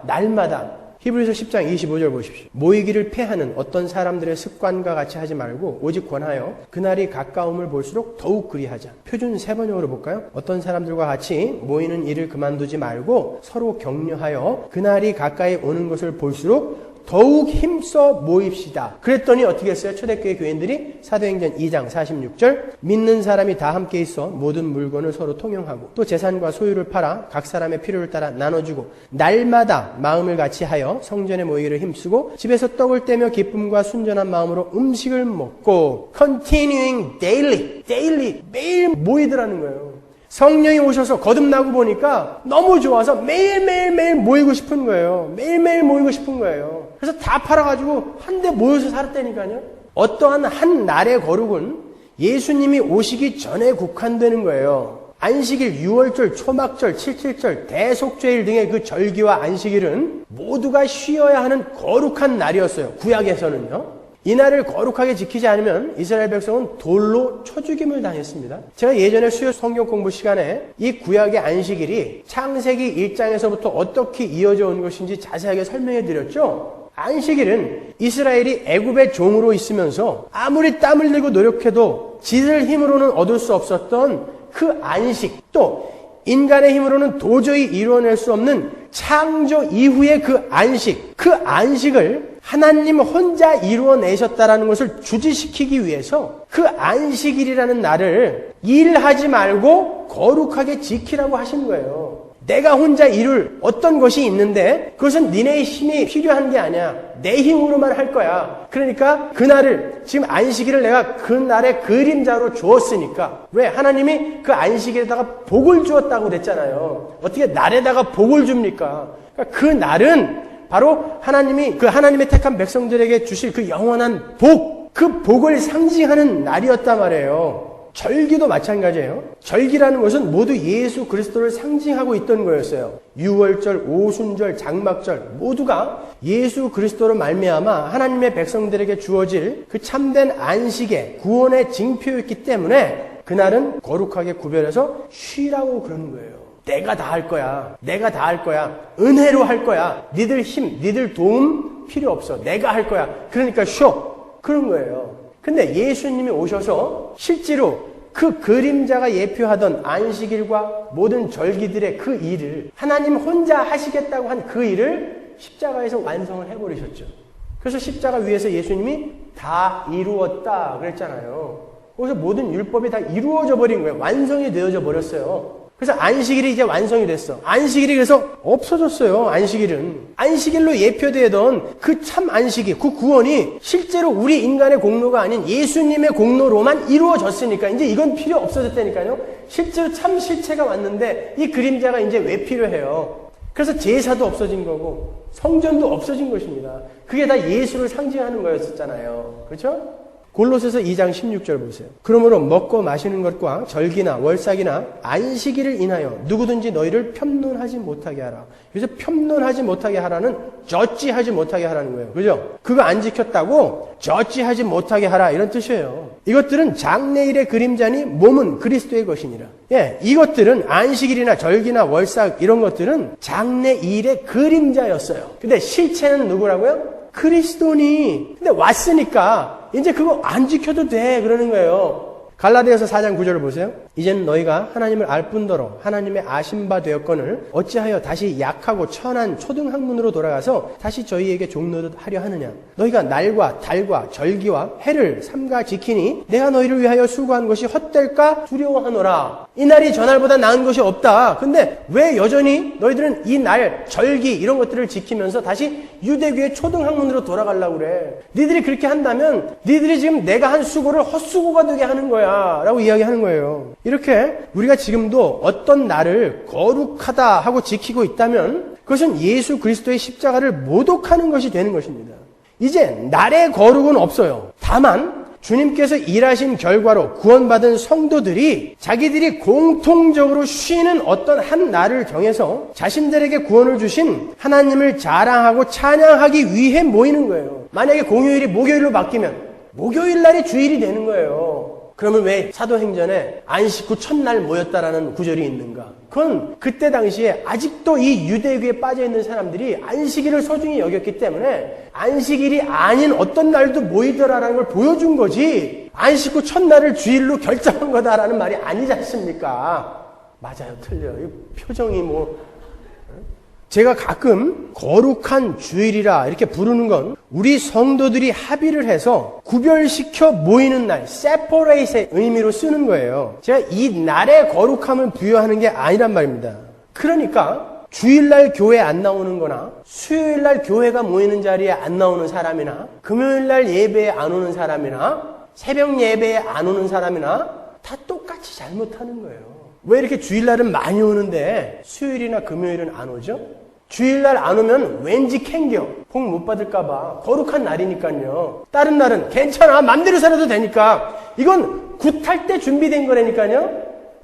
히브리서 10장 25절 보십시오. 모이기를 패하는 어떤 사람들의 습관과 같이 하지 말고 오직 권하여 그날이 가까움을 볼수록 더욱 그리하자. 표준 3번역으로 볼까요? 어떤 사람들과 같이 모이는 일을 그만두지 말고 서로 격려하여 그날이 가까이 오는 것을 볼수록 더욱 힘써 모입시다. 그랬더니 어떻게 했어요? 초대교회 교인들이 사도행전 2장 46절 믿는 사람이 다 함께 있어 모든 물건을 서로 통용하고 또 재산과 소유를 팔아 각 사람의 필요를 따라 나눠주고 날마다 마음을 같이 하여 성전에 모이기를 힘쓰고 집에서 떡을 떼며 기쁨과 순전한 마음으로 음식을 먹고 continuing daily 매일 모이더라는 거예요. 성령이 오셔서 거듭나고 보니까 너무 좋아서 매일매일 모이고 싶은 거예요. 매일매일 모이고 싶은 거예요. 그래서 다 팔아가지고 한데 모여서 살았다니까요. 어떠한 한 날의 거룩은 예수님이 오시기 전에 국한되는 거예요. 안식일, 유월절, 초막절, 칠칠절, 대속죄일 등의 그 절기와 안식일은 모두가 쉬어야 하는 거룩한 날이었어요. 구약에서는요. 이 날을 거룩하게 지키지 않으면 이스라엘 백성은 돌로 쳐죽임을 당했습니다. 제가 예전에 수요 성경 공부 시간에 이 구약의 안식일이 창세기 1장에서부터 어떻게 이어져 온 것인지 자세하게 설명해 드렸죠. 안식일은 이스라엘이 애굽의 종으로 있으면서 아무리 땀을 흘리고 노력해도 지들 힘으로는 얻을 수 없었던 그 안식, 또 인간의 힘으로는 도저히 이루어낼 수 없는 창조 이후의 그 안식을 하나님 혼자 이루어내셨다라는 것을 주지시키기 위해서 그 안식일이라는 날을 일하지 말고 거룩하게 지키라고 하신 거예요. 내가 혼자 이룰 어떤 것이 있는데 그것은 니네의 힘이 필요한 게 아니야. 내 힘으로만 할 거야. 그러니까 그날을 지금 안식일을 내가 그날의 그림자로 주었으니까 왜? 하나님이 그 안식일에다가 복을 주었다고 그랬잖아요. 어떻게 날에다가 복을 줍니까? 그러니까 그 날은 바로 하나님이 그 하나님의 택한 백성들에게 주실 그 영원한 복, 그 복을 상징하는 날이었단 말이에요. 절기도 마찬가지예요. 절기라는 것은 모두 예수 그리스도를 상징하고 있던 거였어요. 유월절, 오순절, 장막절 모두가 예수 그리스도로 말미암아 하나님의 백성들에게 주어질 그 참된 안식의 구원의 징표였기 때문에 그날은 거룩하게 구별해서 쉬라고 그러는 거예요. 내가 다 할 거야. 내가 다 할 거야. 은혜로 할 거야. 니들 힘, 니들 도움 필요 없어. 내가 할 거야. 그러니까 쉬어. 그런 거예요. 근데 예수님이 오셔서 실제로 그 그림자가 예표하던 안식일과 모든 절기들의 그 일을 하나님 혼자 하시겠다고 한 그 일을 십자가에서 완성을 해버리셨죠. 그래서 십자가 위에서 예수님이 다 이루었다 그랬잖아요. 거기서 모든 율법이 다 이루어져 버린 거예요. 완성이 되어져 버렸어요. 그래서 안식일이 이제 완성이 됐어. 안식일이 그래서 없어졌어요. 안식일은. 안식일로 예표되던 그 참 안식이, 그 구원이 실제로 우리 인간의 공로가 아닌 예수님의 공로로만 이루어졌으니까 이제 이건 필요 없어졌다니까요. 실제로 참 실체가 왔는데 이 그림자가 이제 왜 필요해요? 그래서 제사도 없어진 거고 성전도 없어진 것입니다. 그게 다 예수를 상징하는 거였었잖아요. 그렇죠? 골로새서 2장 16절 보세요. 그러므로 먹고 마시는 것과 절기나 월삭이나 안식일을 인하여 누구든지 너희를 편론하지 못하게 하라. 그래서 편론하지 못하게 하라는 저찌하지 못하게 하라는 거예요. 그죠? 그거 안 지켰다고 저찌하지 못하게 하라 이런 뜻이에요. 이것들은 장래일의 그림자니 몸은 그리스도의 것이니라. 예, 이것들은 안식일이나 절기나 월삭 이런 것들은 장래일의 그림자였어요. 근데 실체는 누구라고요? 그리스도니. 근데 왔으니까 이제 그거 안 지켜도 돼 그러는 거예요. 갈라디아서 4장 9절을 보세요. 이제는 너희가 하나님을 알 뿐더러 하나님의 아신 바 되었거늘 어찌하여 다시 약하고 천한 초등학문으로 돌아가서 다시 저희에게 종노릇 하려 하느냐. 너희가 날과 달과 절기와 해를 삼가 지키니 내가 너희를 위하여 수고한 것이 헛될까 두려워하노라. 이 날이 저날보다 나은 것이 없다. 근데 왜 여전히 너희들은 이 날, 절기 이런 것들을 지키면서 다시 유대교의 초등학문으로 돌아가려고 그래. 니들이 그렇게 한다면 니들이 지금 내가 한 수고를 헛수고가 되게 하는 거야 라고 이야기하는 거예요. 이렇게 우리가 지금도 어떤 날을 거룩하다 하고 지키고 있다면 그것은 예수 그리스도의 십자가를 모독하는 것이 되는 것입니다. 이제 날의 거룩은 없어요. 다만 주님께서 일하신 결과로 구원받은 성도들이 자기들이 공통적으로 쉬는 어떤 한 날을 정해서 자신들에게 구원을 주신 하나님을 자랑하고 찬양하기 위해 모이는 거예요. 만약에 공휴일이 목요일로 바뀌면 목요일 날이 주일이 되는 거예요. 그러면 왜 사도행전에 안식 후 첫날 모였다라는 구절이 있는가? 그건 그때 당시에 아직도 이 유대교에 빠져있는 사람들이 안식일을 소중히 여겼기 때문에 안식일이 아닌 어떤 날도 모이더라라는 걸 보여준 거지 안식 후 첫날을 주일로 결정한 거다라는 말이 아니지 않습니까? 맞아요. 틀려요. 이 표정이 제가 가끔 거룩한 주일이라 이렇게 부르는 건 우리 성도들이 합의를 해서 구별시켜 모이는 날, separate의 의미로 쓰는 거예요. 제가 이 날의 거룩함을 부여하는 게 아니란 말입니다. 그러니까 주일날 교회 안 나오는 거나 수요일날 교회가 모이는 자리에 안 나오는 사람이나 금요일날 예배에 안 오는 사람이나 새벽 예배에 안 오는 사람이나 다 똑같이 잘못하는 거예요. 왜 이렇게 주일날은 많이 오는데 수요일이나 금요일은 안 오죠? 주일날 안 오면 왠지 캥겨. 복 못 받을까봐. 거룩한 날이니까요. 다른 날은 괜찮아. 맘대로 살아도 되니까. 이건 굿할 때 준비된 거라니까요.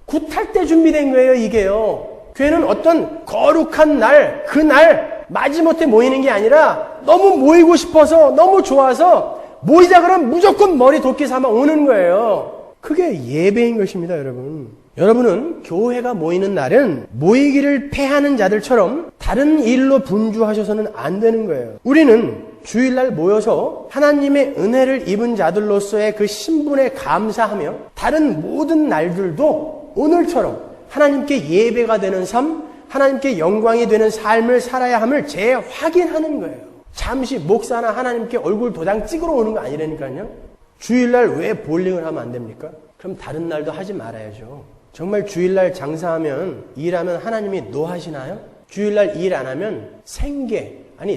굿할 때 준비된 거예요, 이게요. 교회는 어떤 거룩한 날, 그날 마지못해 모이는 게 아니라 너무 모이고 싶어서, 너무 좋아서 모이자 그러면 무조건 머리 도끼 삼아 오는 거예요. 그게 예배인 것입니다, 여러분. 여러분은 교회가 모이는 날은 모이기를 패하는 자들처럼 다른 일로 분주하셔서는 안 되는 거예요. 우리는 주일날 모여서 하나님의 은혜를 입은 자들로서의 그 신분에 감사하며 다른 모든 날들도 오늘처럼 하나님께 예배가 되는 삶, 하나님께 영광이 되는 삶을 살아야 함을 재확인하는 거예요. 잠시 목사나 하나님께 얼굴 도장 찍으러 오는 거 아니라니까요. 주일날 왜 볼링을 하면 안 됩니까? 그럼 다른 날도 하지 말아야죠. 정말 주일날 장사하면 일하면 하나님이 노하시나요? 주일날 일 안 하면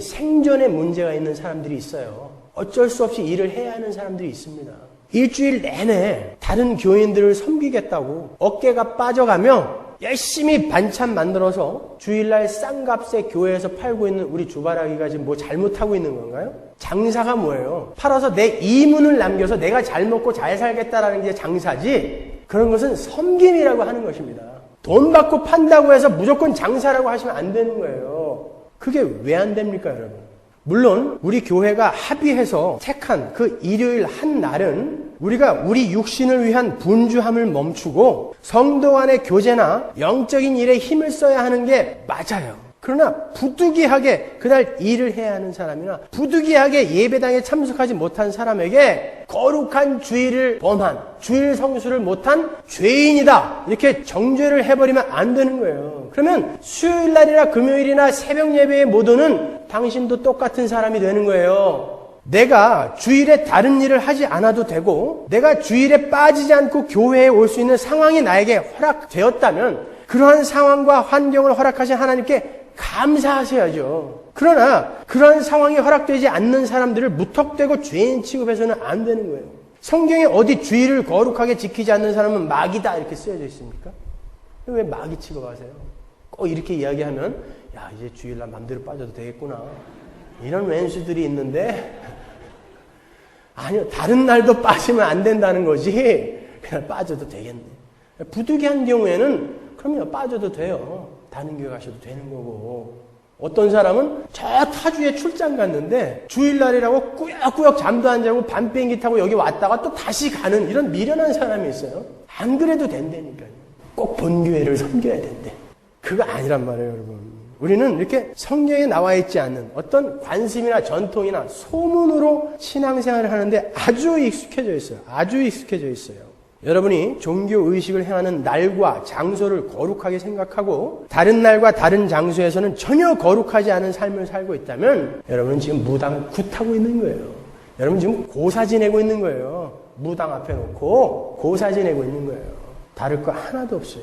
생존에 문제가 있는 사람들이 있어요. 어쩔 수 없이 일을 해야 하는 사람들이 있습니다. 일주일 내내 다른 교인들을 섬기겠다고 어깨가 빠져가며 열심히 반찬 만들어서 주일날 싼값에 교회에서 팔고 있는 우리 주바라기가 지금 뭐 잘못하고 있는 건가요? 장사가 뭐예요? 팔아서 내 이문을 남겨서 내가 잘 먹고 잘 살겠다라는 게 장사지, 그런 것은 섬김이라고 하는 것입니다. 돈 받고 판다고 해서 무조건 장사라고 하시면 안 되는 거예요. 그게 왜 안 됩니까, 여러분? 물론 우리 교회가 합의해서 택한 그 일요일 한 날은 우리가 우리 육신을 위한 분주함을 멈추고 성도 간의 교제나 영적인 일에 힘을 써야 하는 게 맞아요. 그러나 부득이하게 그날 일을 해야 하는 사람이나 부득이하게 예배당에 참석하지 못한 사람에게 거룩한 주일을 범한, 주일 성수를 못한 죄인이다, 이렇게 정죄를 해버리면 안 되는 거예요. 그러면 수요일날이나 금요일이나 새벽 예배에 못 오는 당신도 똑같은 사람이 되는 거예요. 내가 주일에 다른 일을 하지 않아도 되고 내가 주일에 빠지지 않고 교회에 올 수 있는 상황이 나에게 허락되었다면 그러한 상황과 환경을 허락하신 하나님께 감사하셔야죠. 그러나 그러한 상황이 허락되지 않는 사람들을 무턱대고 죄인 취급해서는 안 되는 거예요. 성경에 어디 주일을 거룩하게 지키지 않는 사람은 마귀다 이렇게 쓰여져 있습니까? 왜 마귀 취급하세요? 꼭 이렇게 이야기하면 야, 이제 주일날 맘대로 빠져도 되겠구나, 이런 왼수들이 있는데, 아니요, 다른 날도 빠지면 안 된다는 거지 그냥 빠져도 되겠네. 부득이한 경우에는 그럼요, 빠져도 돼요. 다른 교회 가셔도 되는 거고. 어떤 사람은 저 타주에 출장 갔는데 주일날이라고 꾸역꾸역 잠도 안 자고 밤 비행기 타고 여기 왔다가 또 다시 가는 이런 미련한 사람이 있어요. 안 그래도 된다니까요. 꼭 본교회를 섬겨야 된대. 그거 아니란 말이에요, 여러분. 우리는 이렇게 성경에 나와 있지 않는 어떤 관습이나 전통이나 소문으로 신앙생활을 하는데 아주 익숙해져 있어요. 아주 익숙해져 있어요. 여러분이 종교의식을 행하는 날과 장소를 거룩하게 생각하고 다른 날과 다른 장소에서는 전혀 거룩하지 않은 삶을 살고 있다면 여러분은 지금 무당 굿하고 있는 거예요. 여러분 지금 고사 지내고 있는 거예요. 무당 앞에 놓고 고사 지내고 있는 거예요. 다를 거 하나도 없어요.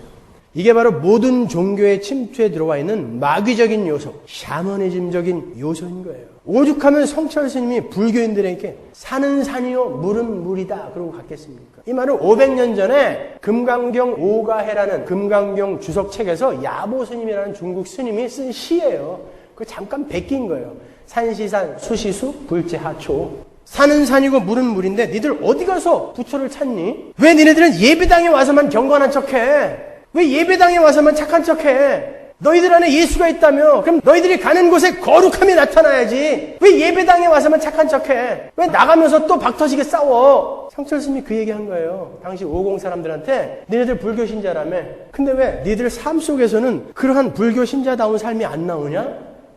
이게 바로 모든 종교의 침투에 들어와 있는 마귀적인 요소, 샤머니즘적인 요소인 거예요. 오죽하면 성철 스님이 불교인들에게 산은 산이요 물은 물이다 그러고 갔겠습니까? 이 말은 500년 전에 금강경 오가해라는 금강경 주석책에서 야보 스님이라는 중국 스님이 쓴 시예요. 그거 잠깐 베낀 거예요. 산시산 수시수 불제하초. 산은 산이고 물은 물인데 니들 어디 가서 부처를 찾니? 왜 니네들은 예배당에 와서만 경건한 척해? 왜 예배당에 와서만 착한 척해? 너희들 안에 예수가 있다며? 그럼 너희들이 가는 곳에 거룩함이 나타나야지. 왜 예배당에 와서만 착한 척해? 왜 나가면서 또 박터지게 싸워? 성철스님이 그 얘기한 거예요. 당시 50 사람들한테 너희들 불교 신자라며. 근데 왜 너희들 삶 속에서는 그러한 불교 신자다운 삶이 안 나오냐?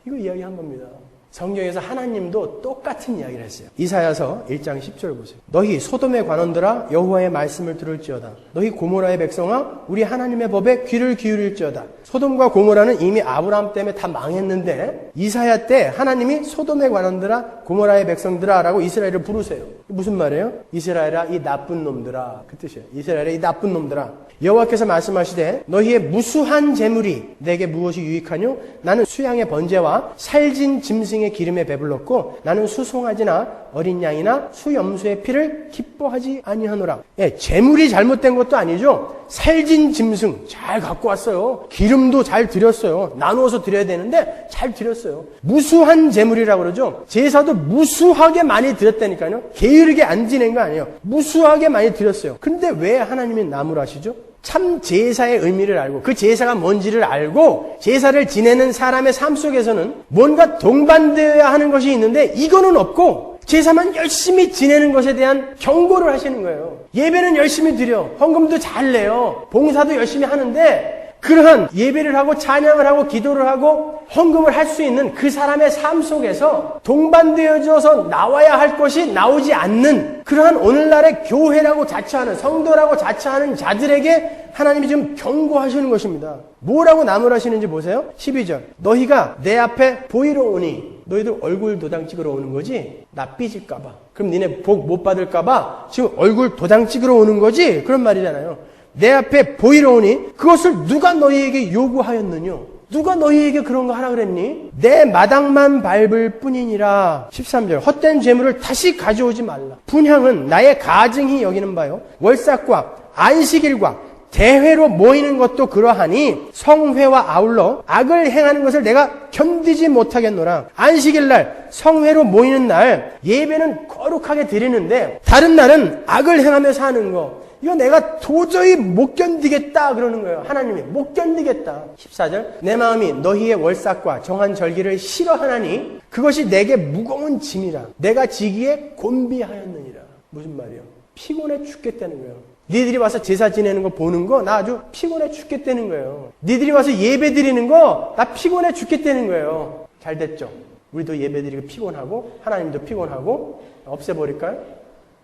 이거 이야기한 겁니다. 성경에서 하나님도 똑같은 이야기를 했어요. 이사야서 1장 10절 보세요. 너희 소돔의 관원들아 여호와의 말씀을 들을지어다. 너희 고모라의 백성아 우리 하나님의 법에 귀를 기울일지어다. 소돔과 고모라는 이미 아브라함 때문에 다 망했는데 이사야 때 하나님이 소돔의 관원들아 고모라의 백성들아 라고 이스라엘을 부르세요. 무슨 말이에요? 이스라엘아 이 나쁜 놈들아, 그 뜻이에요. 이스라엘아 이 나쁜 놈들아. 여호와께서 말씀하시되 너희의 무수한 재물이 내게 무엇이 유익하뇨? 나는 수양의 번제와 살진 짐승의 기름에 배불렀고 나는 수송아지나 어린 양이나 수염소의 피를 기뻐하지 아니하노라. 예, 재물이 잘못된 것도 아니죠. 살진 짐승 잘 갖고 왔어요. 기름도 잘 드렸어요. 나누어서 드려야 되는데 잘 드렸어요. 무수한 재물이라고 그러죠. 제사도 무수하게 많이 드렸다니까요. 게으르게 안 지낸 거 아니에요. 무수하게 많이 드렸어요. 근데 왜 하나님이 나무라시죠? 참 제사의 의미를 알고 그 제사가 뭔지를 알고 제사를 지내는 사람의 삶 속에서는 뭔가 동반되어야 하는 것이 있는데 이거는 없고 제사만 열심히 지내는 것에 대한 경고를 하시는 거예요. 예배는 열심히 드려, 헌금도 잘 내요, 봉사도 열심히 하는데 그러한 예배를 하고 찬양을 하고 기도를 하고 헌금을 할 수 있는 그 사람의 삶 속에서 동반되어져서 나와야 할 것이 나오지 않는 그러한 오늘날의 교회라고 자처하는 성도라고 자처하는 자들에게 하나님이 지금 경고하시는 것입니다. 뭐라고 나무라시는지 보세요. 12절. 너희가 내 앞에 보이러 오니 너희들 얼굴 도장 찍으러 오는 거지? 나 삐질까 봐. 그럼 니네 복 못 받을까 봐 지금 얼굴 도장 찍으러 오는 거지? 그런 말이잖아요. 내 앞에 보이러 오니 그것을 누가 너희에게 요구하였느뇨? 누가 너희에게 그런 거 하라 그랬니? 내 마당만 밟을 뿐이니라. 13절. 헛된 재물을 다시 가져오지 말라. 분향은 나의 가증히 여기는 바요. 월삭과 안식일과 대회로 모이는 것도 그러하니 성회와 아울러 악을 행하는 것을 내가 견디지 못하겠노라. 안식일 날 성회로 모이는 날 예배는 거룩하게 드리는데 다른 날은 악을 행하며 사는 거, 이거 내가 도저히 못 견디겠다 그러는 거예요. 하나님이 못 견디겠다. 14절 내 마음이 너희의 월삭과 정한 절기를 싫어하나니 그것이 내게 무거운 짐이라. 내가 지기에 곤비하였느니라. 무슨 말이에요? 피곤해 죽겠다는 거예요. 니들이 와서 제사 지내는 거 보는 거 나 아주 피곤해 죽겠다는 거예요. 니들이 와서 예배 드리는 거 나 피곤해 죽겠다는 거예요. 잘 됐죠? 우리도 예배 드리고 피곤하고 하나님도 피곤하고 없애버릴까요?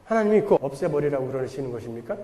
하나님이 그거 없애버리라고 그러시는 것입니까?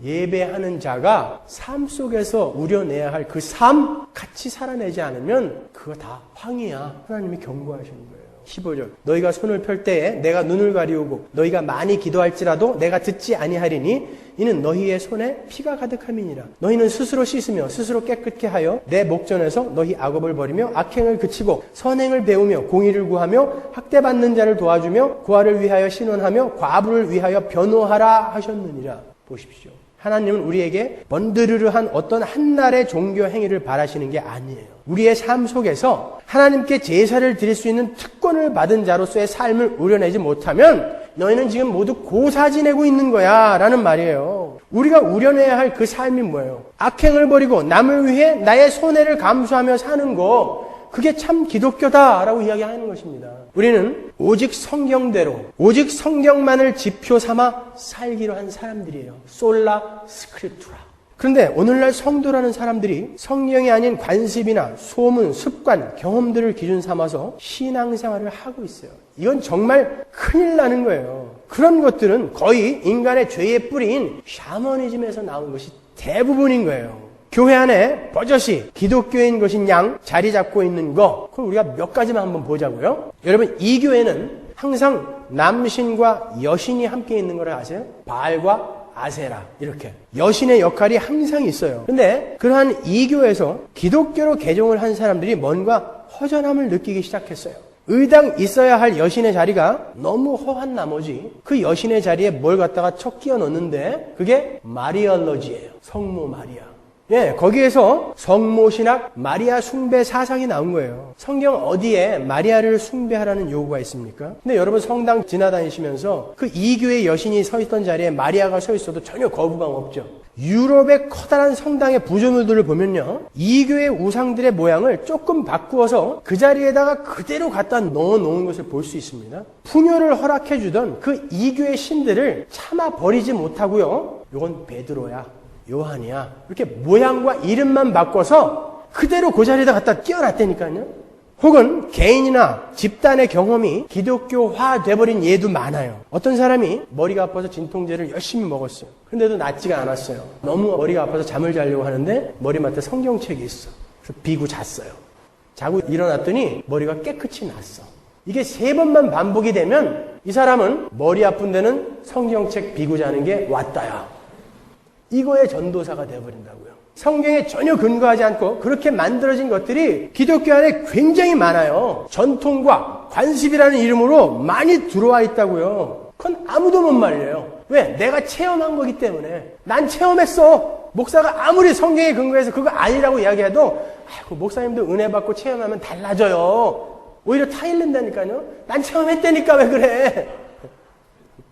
예배하는 자가 삶 속에서 우려내야 할 그 삶 같이 살아내지 않으면 그거 다 황이야. 하나님이 경고하시는 거예요. 15절 너희가 손을 펼 때에 내가 눈을 가리우고 너희가 많이 기도할지라도 내가 듣지 아니하리니 이는 너희의 손에 피가 가득함이니라. 너희는 스스로 씻으며 스스로 깨끗게 하여 내 목전에서 너희 악업을 버리며 악행을 그치고 선행을 배우며 공의를 구하며 학대받는 자를 도와주며 고아를 위하여 신원하며 과부를 위하여 변호하라 하셨느니라. 보십시오. 하나님은 우리에게 번드르르한 어떤 한날의 종교 행위를 바라시는 게 아니에요. 우리의 삶 속에서 하나님께 제사를 드릴 수 있는 특권을 받은 자로서의 삶을 우려내지 못하면 너희는 지금 모두 고사 지내고 있는 거야 라는 말이에요. 우리가 우려내야 할 그 삶이 뭐예요? 악행을 버리고 남을 위해 나의 손해를 감수하며 사는 거, 그게 참 기독교다라고 이야기하는 것입니다. 우리는 오직 성경대로, 오직 성경만을 지표 삼아 살기로 한 사람들이에요. 솔라 스크립투라. 그런데 오늘날 성도라는 사람들이 성경이 아닌 관습이나 소문, 습관, 경험들을 기준 삼아서 신앙생활을 하고 있어요. 이건 정말 큰일 나는 거예요. 그런 것들은 거의 인간의 죄의 뿌리인 샤머니즘에서 나온 것이 대부분인 거예요. 교회 안에 버젓이 기독교인 것인 양 자리 잡고 있는 거, 그걸 우리가 몇 가지만 한번 보자고요. 여러분, 이 교회는 항상 남신과 여신이 함께 있는 걸 아세요? 바알과 아세라, 이렇게 여신의 역할이 항상 있어요. 근데 그러한 이 교회에서 기독교로 개종을 한 사람들이 뭔가 허전함을 느끼기 시작했어요. 의당 있어야 할 여신의 자리가 너무 허한 나머지 그 여신의 자리에 뭘 갖다가 척 끼워 넣는데 그게 마리얼러지예요. 성모 마리아. 예, 거기에서 성모신학, 마리아 숭배 사상이 나온 거예요. 성경 어디에 마리아를 숭배하라는 요구가 있습니까? 근데 여러분 성당 지나다니시면서 그 이교의 여신이 서 있던 자리에 마리아가 서 있어도 전혀 거부감 없죠. 유럽의 커다란 성당의 구조물들을 보면요, 이교의 우상들의 모양을 조금 바꾸어서 그 자리에다가 그대로 갖다 넣어놓은 것을 볼 수 있습니다. 풍요를 허락해주던 그 이교의 신들을 참아 버리지 못하고요, 이건 베드로야, 요한이야, 이렇게 모양과 이름만 바꿔서 그대로 그 자리에다 갖다 끼워놨다니까요. 혹은 개인이나 집단의 경험이 기독교화 돼버린 예도 많아요. 어떤 사람이 머리가 아파서 진통제를 열심히 먹었어요. 근데도 낫지가 않았어요. 너무 머리가 아파서 잠을 자려고 하는데 머리맡에 성경책이 있어. 그래서 비고 잤어요. 자고 일어났더니 머리가 깨끗이 났어. 이게 3번만 반복이 되면 이 사람은 머리 아픈 데는 성경책 비고 자는 게 왔다야, 이거의 전도사가 되어버린다고요. 성경에 전혀 근거하지 않고 그렇게 만들어진 것들이 기독교 안에 굉장히 많아요. 전통과 관습이라는 이름으로 많이 들어와 있다고요. 그건 아무도 못 말려요. 왜? 내가 체험한 거기 때문에. 난 체험했어. 목사가 아무리 성경에 근거해서 그거 아니라고 이야기해도 목사님도 은혜 받고 체험하면 달라져요. 오히려 타일른다니까요. 난 체험했다니까 왜 그래?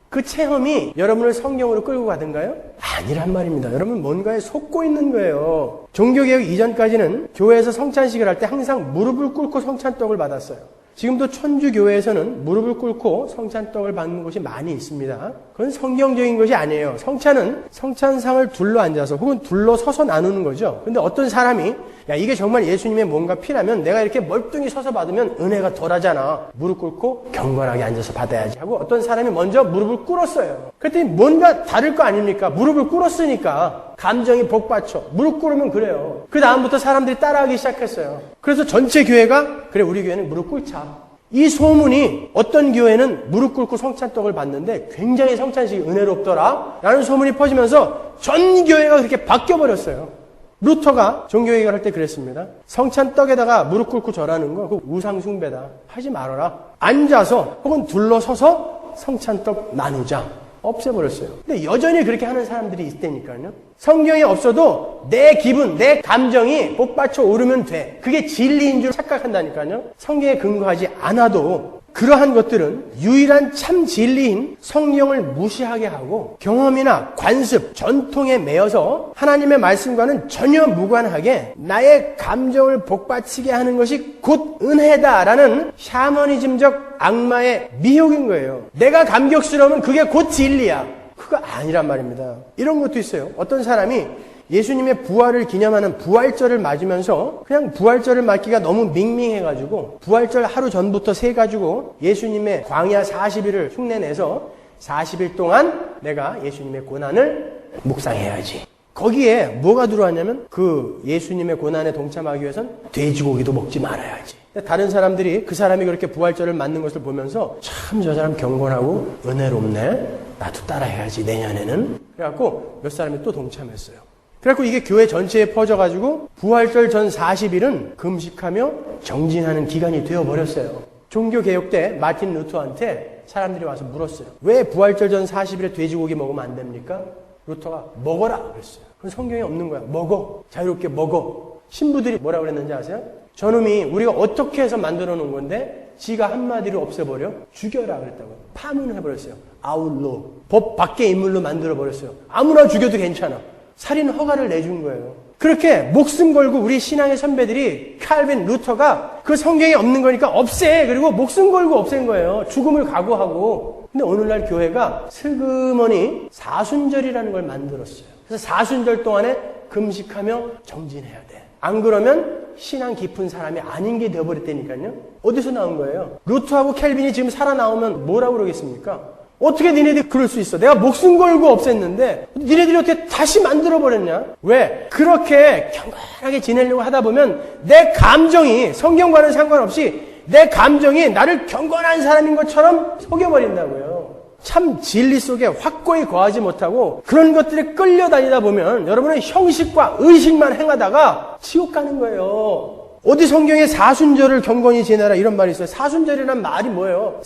그 체험이 여러분을 성경으로 끌고 가든가요? 아니란 말입니다. 여러분 뭔가에 속고 있는 거예요. 종교개혁 이전까지는 교회에서 성찬식을 할 때 항상 무릎을 꿇고 성찬떡을 받았어요. 지금도 천주교회에서는 무릎을 꿇고 성찬떡을 받는 곳이 많이 있습니다. 그건 성경적인 것이 아니에요. 성찬은 성찬상을 둘러 앉아서 혹은 둘러 서서 나누는 거죠. 근데 어떤 사람이 야, 이게 정말 예수님의 뭔가 피라면 내가 이렇게 멀뚱히 서서 받으면 은혜가 덜하잖아. 무릎 꿇고 경건하게 앉아서 받아야지 하고 어떤 사람이 먼저 무릎을 꿇었어요. 그랬더니 뭔가 다를 거 아닙니까? 무릎을 꿇었으니까 감정이 복받쳐. 무릎 꿇으면 그래요. 그 다음부터 사람들이 따라하기 시작했어요. 그래서 전체 교회가 그래, 우리 교회는 무릎 꿇자. 이 소문이 어떤 교회는 무릎 꿇고 성찬떡을 받는데 굉장히 성찬식이 은혜롭더라 라는 소문이 퍼지면서 전 교회가 그렇게 바뀌어버렸어요. 루터가 종교개혁을 할 때 그랬습니다. 성찬떡에다가 무릎 꿇고 절하는 거, 그거 우상숭배다. 하지 말아라. 앉아서 혹은 둘러서서 성찬떡 나누자. 없애버렸어요. 근데 여전히 그렇게 하는 사람들이 있다니까요. 성경이 없어도 내 기분, 내 감정이 복받쳐 오르면 돼. 그게 진리인 줄 착각한다니까요. 성경에 근거하지 않아도 그러한 것들은 유일한 참 진리인 성경을 무시하게 하고 경험이나 관습, 전통에 매여서 하나님의 말씀과는 전혀 무관하게 나의 감정을 복받치게 하는 것이 곧 은혜다라는 샤머니즘적 악마의 미혹인 거예요. 내가 감격스러우면 그게 곧 진리야. 그거 아니란 말입니다. 이런 것도 있어요. 어떤 사람이 예수님의 부활을 기념하는 부활절을 맞으면서 그냥 부활절을 맞기가 너무 밍밍해가지고 부활절 하루 전부터 세가지고 예수님의 광야 40일을 흉내내서 40일 동안 내가 예수님의 고난을 묵상해야지. 거기에 뭐가 들어왔냐면 그 예수님의 고난에 동참하기 위해선 돼지고기도 먹지 말아야지. 다른 사람들이 그 사람이 그렇게 부활절을 맞는 것을 보면서 참 저 사람 경건하고 은혜롭네. 나도 따라해야지 내년에는. 그래갖고 몇 사람이 또 동참했어요. 그래갖고 이게 교회 전체에 퍼져가지고 부활절 전 40일은 금식하며 정진하는 기간이 되어버렸어요. 종교개혁 때 마틴 루터한테 사람들이 와서 물었어요. 왜 부활절 전 40일에 돼지고기 먹으면 안 됩니까? 루터가 먹어라 그랬어요. 그건 성경에 없는 거야. 먹어. 자유롭게 먹어. 신부들이 뭐라고 그랬는지 아세요? 저놈이 우리가 어떻게 해서 만들어 놓은 건데 지가 한마디로 없애버려? 죽여라 그랬다고요. 파문해버렸어요. 아울로. 법 밖의 인물로 만들어버렸어요. 아무나 죽여도 괜찮아. 살인 허가를 내준 거예요. 그렇게 목숨 걸고 우리 신앙의 선배들이 칼빈, 루터가 그 성경에 없는 거니까 없애. 그리고 목숨 걸고 없앤 거예요. 죽음을 각오하고. 근데 오늘날 교회가 슬그머니 사순절이라는 걸 만들었어요. 그래서 사순절 동안에 금식하며 정진해야 돼. 안 그러면 신앙 깊은 사람이 아닌 게 되어버렸다니까요. 어디서 나온 거예요? 루터하고 캘빈이 지금 살아나오면 뭐라고 그러겠습니까? 어떻게 니네들이 그럴 수 있어? 내가 목숨 걸고 없앴는데 니네들이 어떻게 다시 만들어버렸냐? 왜? 그렇게 경건하게 지내려고 하다 보면 내 감정이 성경과는 상관없이 내 감정이 나를 경건한 사람인 것처럼 속여버린다고요. 참 진리 속에 확고히 거하지 못하고 그런 것들에 끌려다니다 보면 여러분은 형식과 의식만 행하다가 지옥 가는 거예요. 어디 성경에 사순절을 경건히 지내라 이런 말이 있어요. 사순절이란 말이 뭐예요?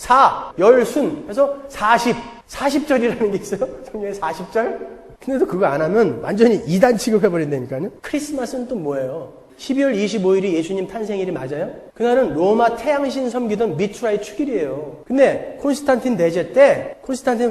열순 해서 40절이라는 게 있어요. 성경에 40절? 근데도 그거 안 하면 완전히 이단 취급해버린다니까요. 크리스마스는 또 뭐예요? 12월 25일이 예수님 탄생일이 맞아요? 그날은 로마 태양신 섬기던 미투라의 축일이에요. 근데 콘스탄틴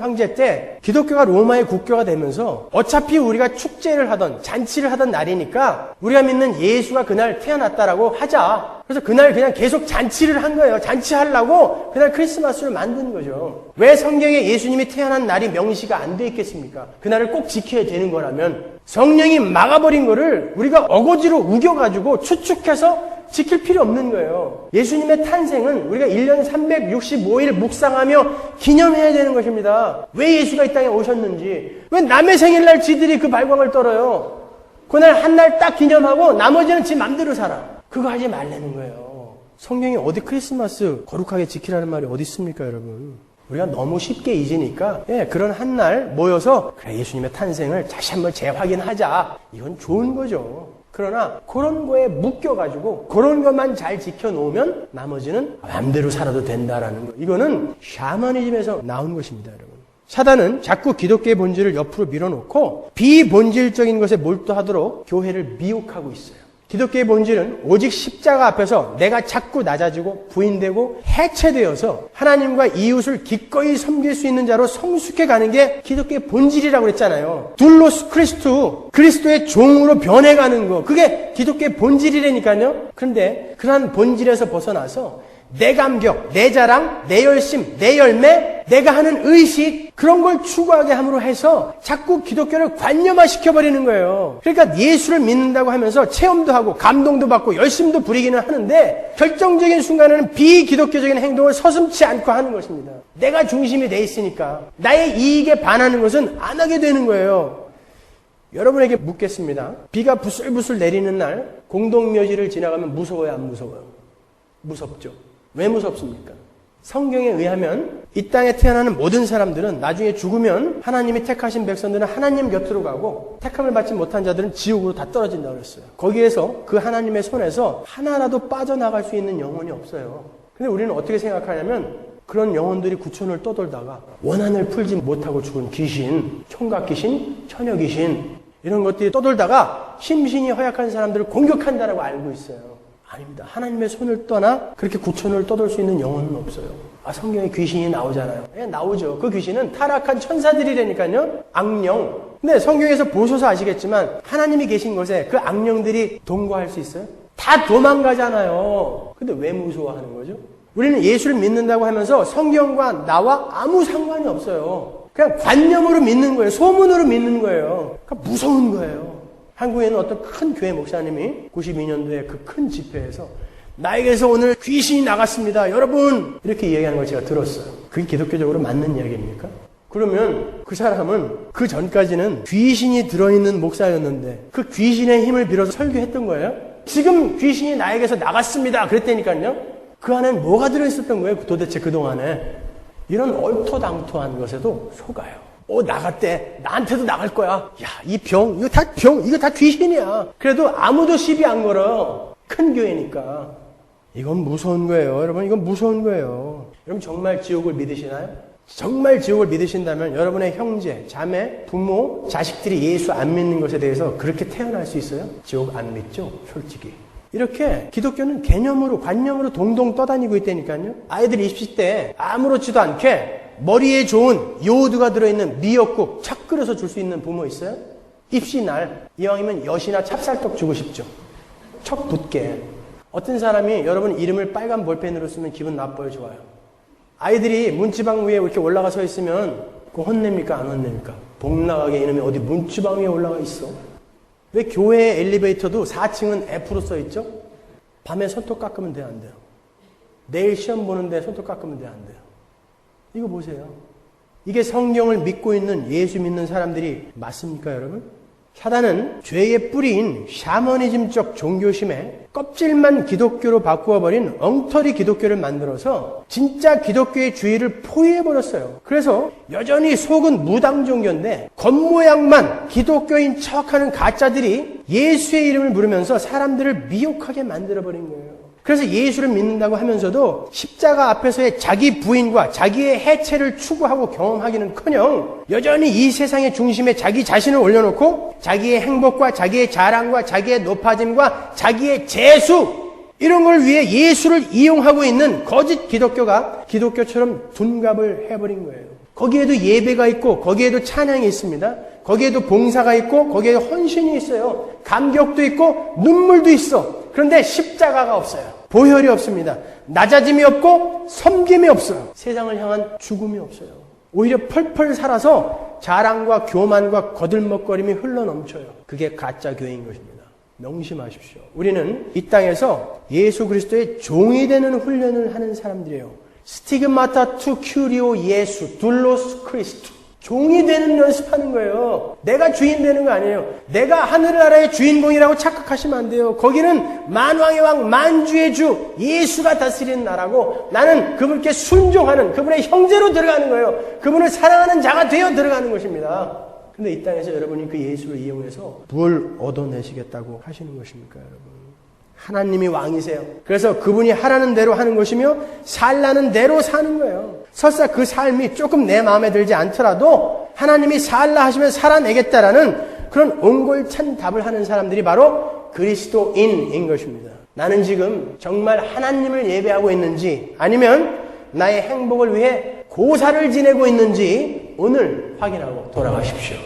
황제 때 기독교가 로마의 국교가 되면서 어차피 우리가 축제를 하던 잔치를 하던 날이니까 우리가 믿는 예수가 그날 태어났다라고 하자. 그래서 그날 그냥 계속 잔치를 한 거예요. 잔치하려고 그날 크리스마스를 만든 거죠. 왜 성경에 예수님이 태어난 날이 명시가 안 돼 있겠습니까? 그날을 꼭 지켜야 되는 거라면 성령이 막아버린 거를 우리가 어거지로 우겨가지고 추측해서 지킬 필요 없는 거예요. 예수님의 탄생은 우리가 1년 365일 묵상하며 기념해야 되는 것입니다. 왜 예수가 이 땅에 오셨는지, 왜 남의 생일날 지들이 그 발광을 떨어요. 그날 한 날 딱 기념하고 나머지는 지 맘대로 살아. 그거 하지 말라는 거예요. 성경이 어디 크리스마스 거룩하게 지키라는 말이 어디 있습니까, 여러분? 우리가 너무 쉽게 잊으니까 그런 한 날 모여서 그래 예수님의 탄생을 다시 한번 재확인하자. 이건 좋은 거죠. 그러나 그런 거에 묶여가지고 그런 것만 잘 지켜놓으면 나머지는 마음대로 살아도 된다라는 거. 이거는 샤머니즘에서 나온 것입니다, 여러분. 사단은 자꾸 기독교의 본질을 옆으로 밀어놓고 비본질적인 것에 몰두하도록 교회를 미혹하고 있어요. 기독교의 본질은 오직 십자가 앞에서 내가 자꾸 낮아지고 부인되고 해체되어서 하나님과 이웃을 기꺼이 섬길 수 있는 자로 성숙해가는 게 기독교의 본질이라고 그랬잖아요. 둘로스 크리스투, 그리스도의 종으로 변해가는 거, 그게 기독교의 본질이라니까요. 그런데 그러한 본질에서 벗어나서 내 감격, 내 자랑, 내 열심, 내 열매, 내가 하는 의식, 그런 걸 추구하게 함으로 해서 자꾸 기독교를 관념화시켜버리는 거예요. 그러니까 예수를 믿는다고 하면서 체험도 하고 감동도 받고 열심도 부리기는 하는데 결정적인 순간에는 비기독교적인 행동을 서슴지 않고 하는 것입니다. 내가 중심이 돼 있으니까 나의 이익에 반하는 것은 안 하게 되는 거예요. 여러분에게 묻겠습니다. 비가 부슬부슬 내리는 날 공동묘지를 지나가면 무서워요, 안 무서워요? 무섭죠. 왜 무섭습니까? 성경에 의하면 이 땅에 태어나는 모든 사람들은 나중에 죽으면 하나님이 택하신 백성들은 하나님 곁으로 가고 택함을 받지 못한 자들은 지옥으로 다 떨어진다고 그랬어요. 거기에서 그 하나님의 손에서 하나라도 빠져나갈 수 있는 영혼이 없어요. 근데 우리는 어떻게 생각하냐면 그런 영혼들이 구천을 떠돌다가 원한을 풀지 못하고 죽은 귀신, 총각 귀신, 처녀 귀신 이런 것들이 떠돌다가 심신이 허약한 사람들을 공격한다라고 알고 있어요. 아닙니다. 하나님의 손을 떠나 그렇게 구천을 떠돌 수 있는 영혼은 없어요. 성경에 귀신이 나오잖아요. 나오죠. 그 귀신은 타락한 천사들이라니까요. 악령. 근데 성경에서 보셔서 아시겠지만 하나님이 계신 곳에 그 악령들이 동거할 수 있어요? 다 도망가잖아요. 근데 왜 무서워하는 거죠? 우리는 예수를 믿는다고 하면서 성경과 나와 아무 상관이 없어요. 그냥 관념으로 믿는 거예요. 소문으로 믿는 거예요. 그러니까 무서운 거예요. 한국에는 어떤 큰 교회 목사님이 92년도에 그 큰 집회에서 나에게서 오늘 귀신이 나갔습니다. 여러분! 이렇게 이야기하는 걸 제가 들었어요. 그게 기독교적으로 맞는 이야기입니까? 그러면 그 사람은 그 전까지는 귀신이 들어있는 목사였는데 그 귀신의 힘을 빌어서 설교했던 거예요. 지금 귀신이 나에게서 나갔습니다. 그랬다니까요. 그 안엔 뭐가 들어있었던 거예요? 도대체 그동안에. 이런 얼토당토한 것에도 속아요. 나갔대. 나한테도 나갈 거야. 야, 이 병, 이거 다 귀신이야. 그래도 아무도 시비 안 걸어요. 큰 교회니까. 이건 무서운 거예요. 여러분, 이건 무서운 거예요. 여러분, 정말 지옥을 믿으시나요? 정말 지옥을 믿으신다면 여러분의 형제, 자매, 부모, 자식들이 예수 안 믿는 것에 대해서 그렇게 태어날 수 있어요? 지옥 안 믿죠? 솔직히. 이렇게 기독교는 개념으로, 관념으로 동동 떠다니고 있다니까요. 아이들 입시 때 아무렇지도 않게 머리에 좋은 요오드가 들어있는 미역국 착 끓여서 줄 수 있는 부모 있어요? 입시 날 이왕이면 엿이나 찹쌀떡 주고 싶죠. 척 붙게. 어떤 사람이 여러분 이름을 빨간 볼펜으로 쓰면 기분 나빠요, 좋아요? 아이들이 문지방 위에 이렇게 올라가 서 있으면 그거 혼냅니까, 안 혼냅니까? 복 나가게 이놈이 어디 문지방 위에 올라가 있어? 왜 교회 엘리베이터도 4층은 F로 써 있죠? 밤에 손톱 깎으면 돼요, 안 돼요? 내일 시험 보는데 손톱 깎으면 돼요, 안 돼요? 이거 보세요. 이게 성경을 믿고 있는 예수 믿는 사람들이 맞습니까, 여러분? 사단은 죄의 뿌리인 샤머니즘적 종교심에 껍질만 기독교로 바꾸어버린 엉터리 기독교를 만들어서 진짜 기독교의 주의를 포위해버렸어요. 그래서 여전히 속은 무당 종교인데 겉모양만 기독교인 척하는 가짜들이 예수의 이름을 부르면서 사람들을 미혹하게 만들어버린 거예요. 그래서 예수를 믿는다고 하면서도 십자가 앞에서의 자기 부인과 자기의 해체를 추구하고 경험하기는커녕 여전히 이 세상의 중심에 자기 자신을 올려놓고 자기의 행복과 자기의 자랑과 자기의 높아짐과 자기의 재수 이런 걸 위해 예수를 이용하고 있는 거짓 기독교가 기독교처럼 둔갑을 해버린 거예요. 거기에도 예배가 있고 거기에도 찬양이 있습니다. 거기에도 봉사가 있고 거기에도 헌신이 있어요. 감격도 있고 눈물도 있어. 그런데 십자가가 없어요. 보혈이 없습니다. 낮아짐이 없고 섬김이 없어요. 세상을 향한 죽음이 없어요. 오히려 펄펄 살아서 자랑과 교만과 거들먹거림이 흘러넘쳐요. 그게 가짜 교회인 것입니다. 명심하십시오. 우리는 이 땅에서 예수 그리스도의 종이 되는 훈련을 하는 사람들이에요. 스티그마타 투 큐리오 예수 둘로스 크리스토. 종이 되는 연습하는 거예요. 내가 주인 되는 거 아니에요. 내가 하늘나라의 주인공이라고 착각하시면 안 돼요. 거기는 만왕의 왕, 만주의 주, 예수가 다스리는 나라고 나는 그분께 순종하는 그분의 형제로 들어가는 거예요. 그분을 사랑하는 자가 되어 들어가는 것입니다. 근데 이 땅에서 여러분이 그 예수를 이용해서 뭘 얻어내시겠다고 하시는 것입니까, 여러분? 하나님이 왕이세요. 그래서 그분이 하라는 대로 하는 것이며 살라는 대로 사는 거예요. 설사 그 삶이 조금 내 마음에 들지 않더라도 하나님이 살라 하시면 살아내겠다라는 그런 옹골찬 답을 하는 사람들이 바로 그리스도인인 것입니다. 나는 지금 정말 하나님을 예배하고 있는지 아니면 나의 행복을 위해 고사를 지내고 있는지 오늘 확인하고 돌아가십시오.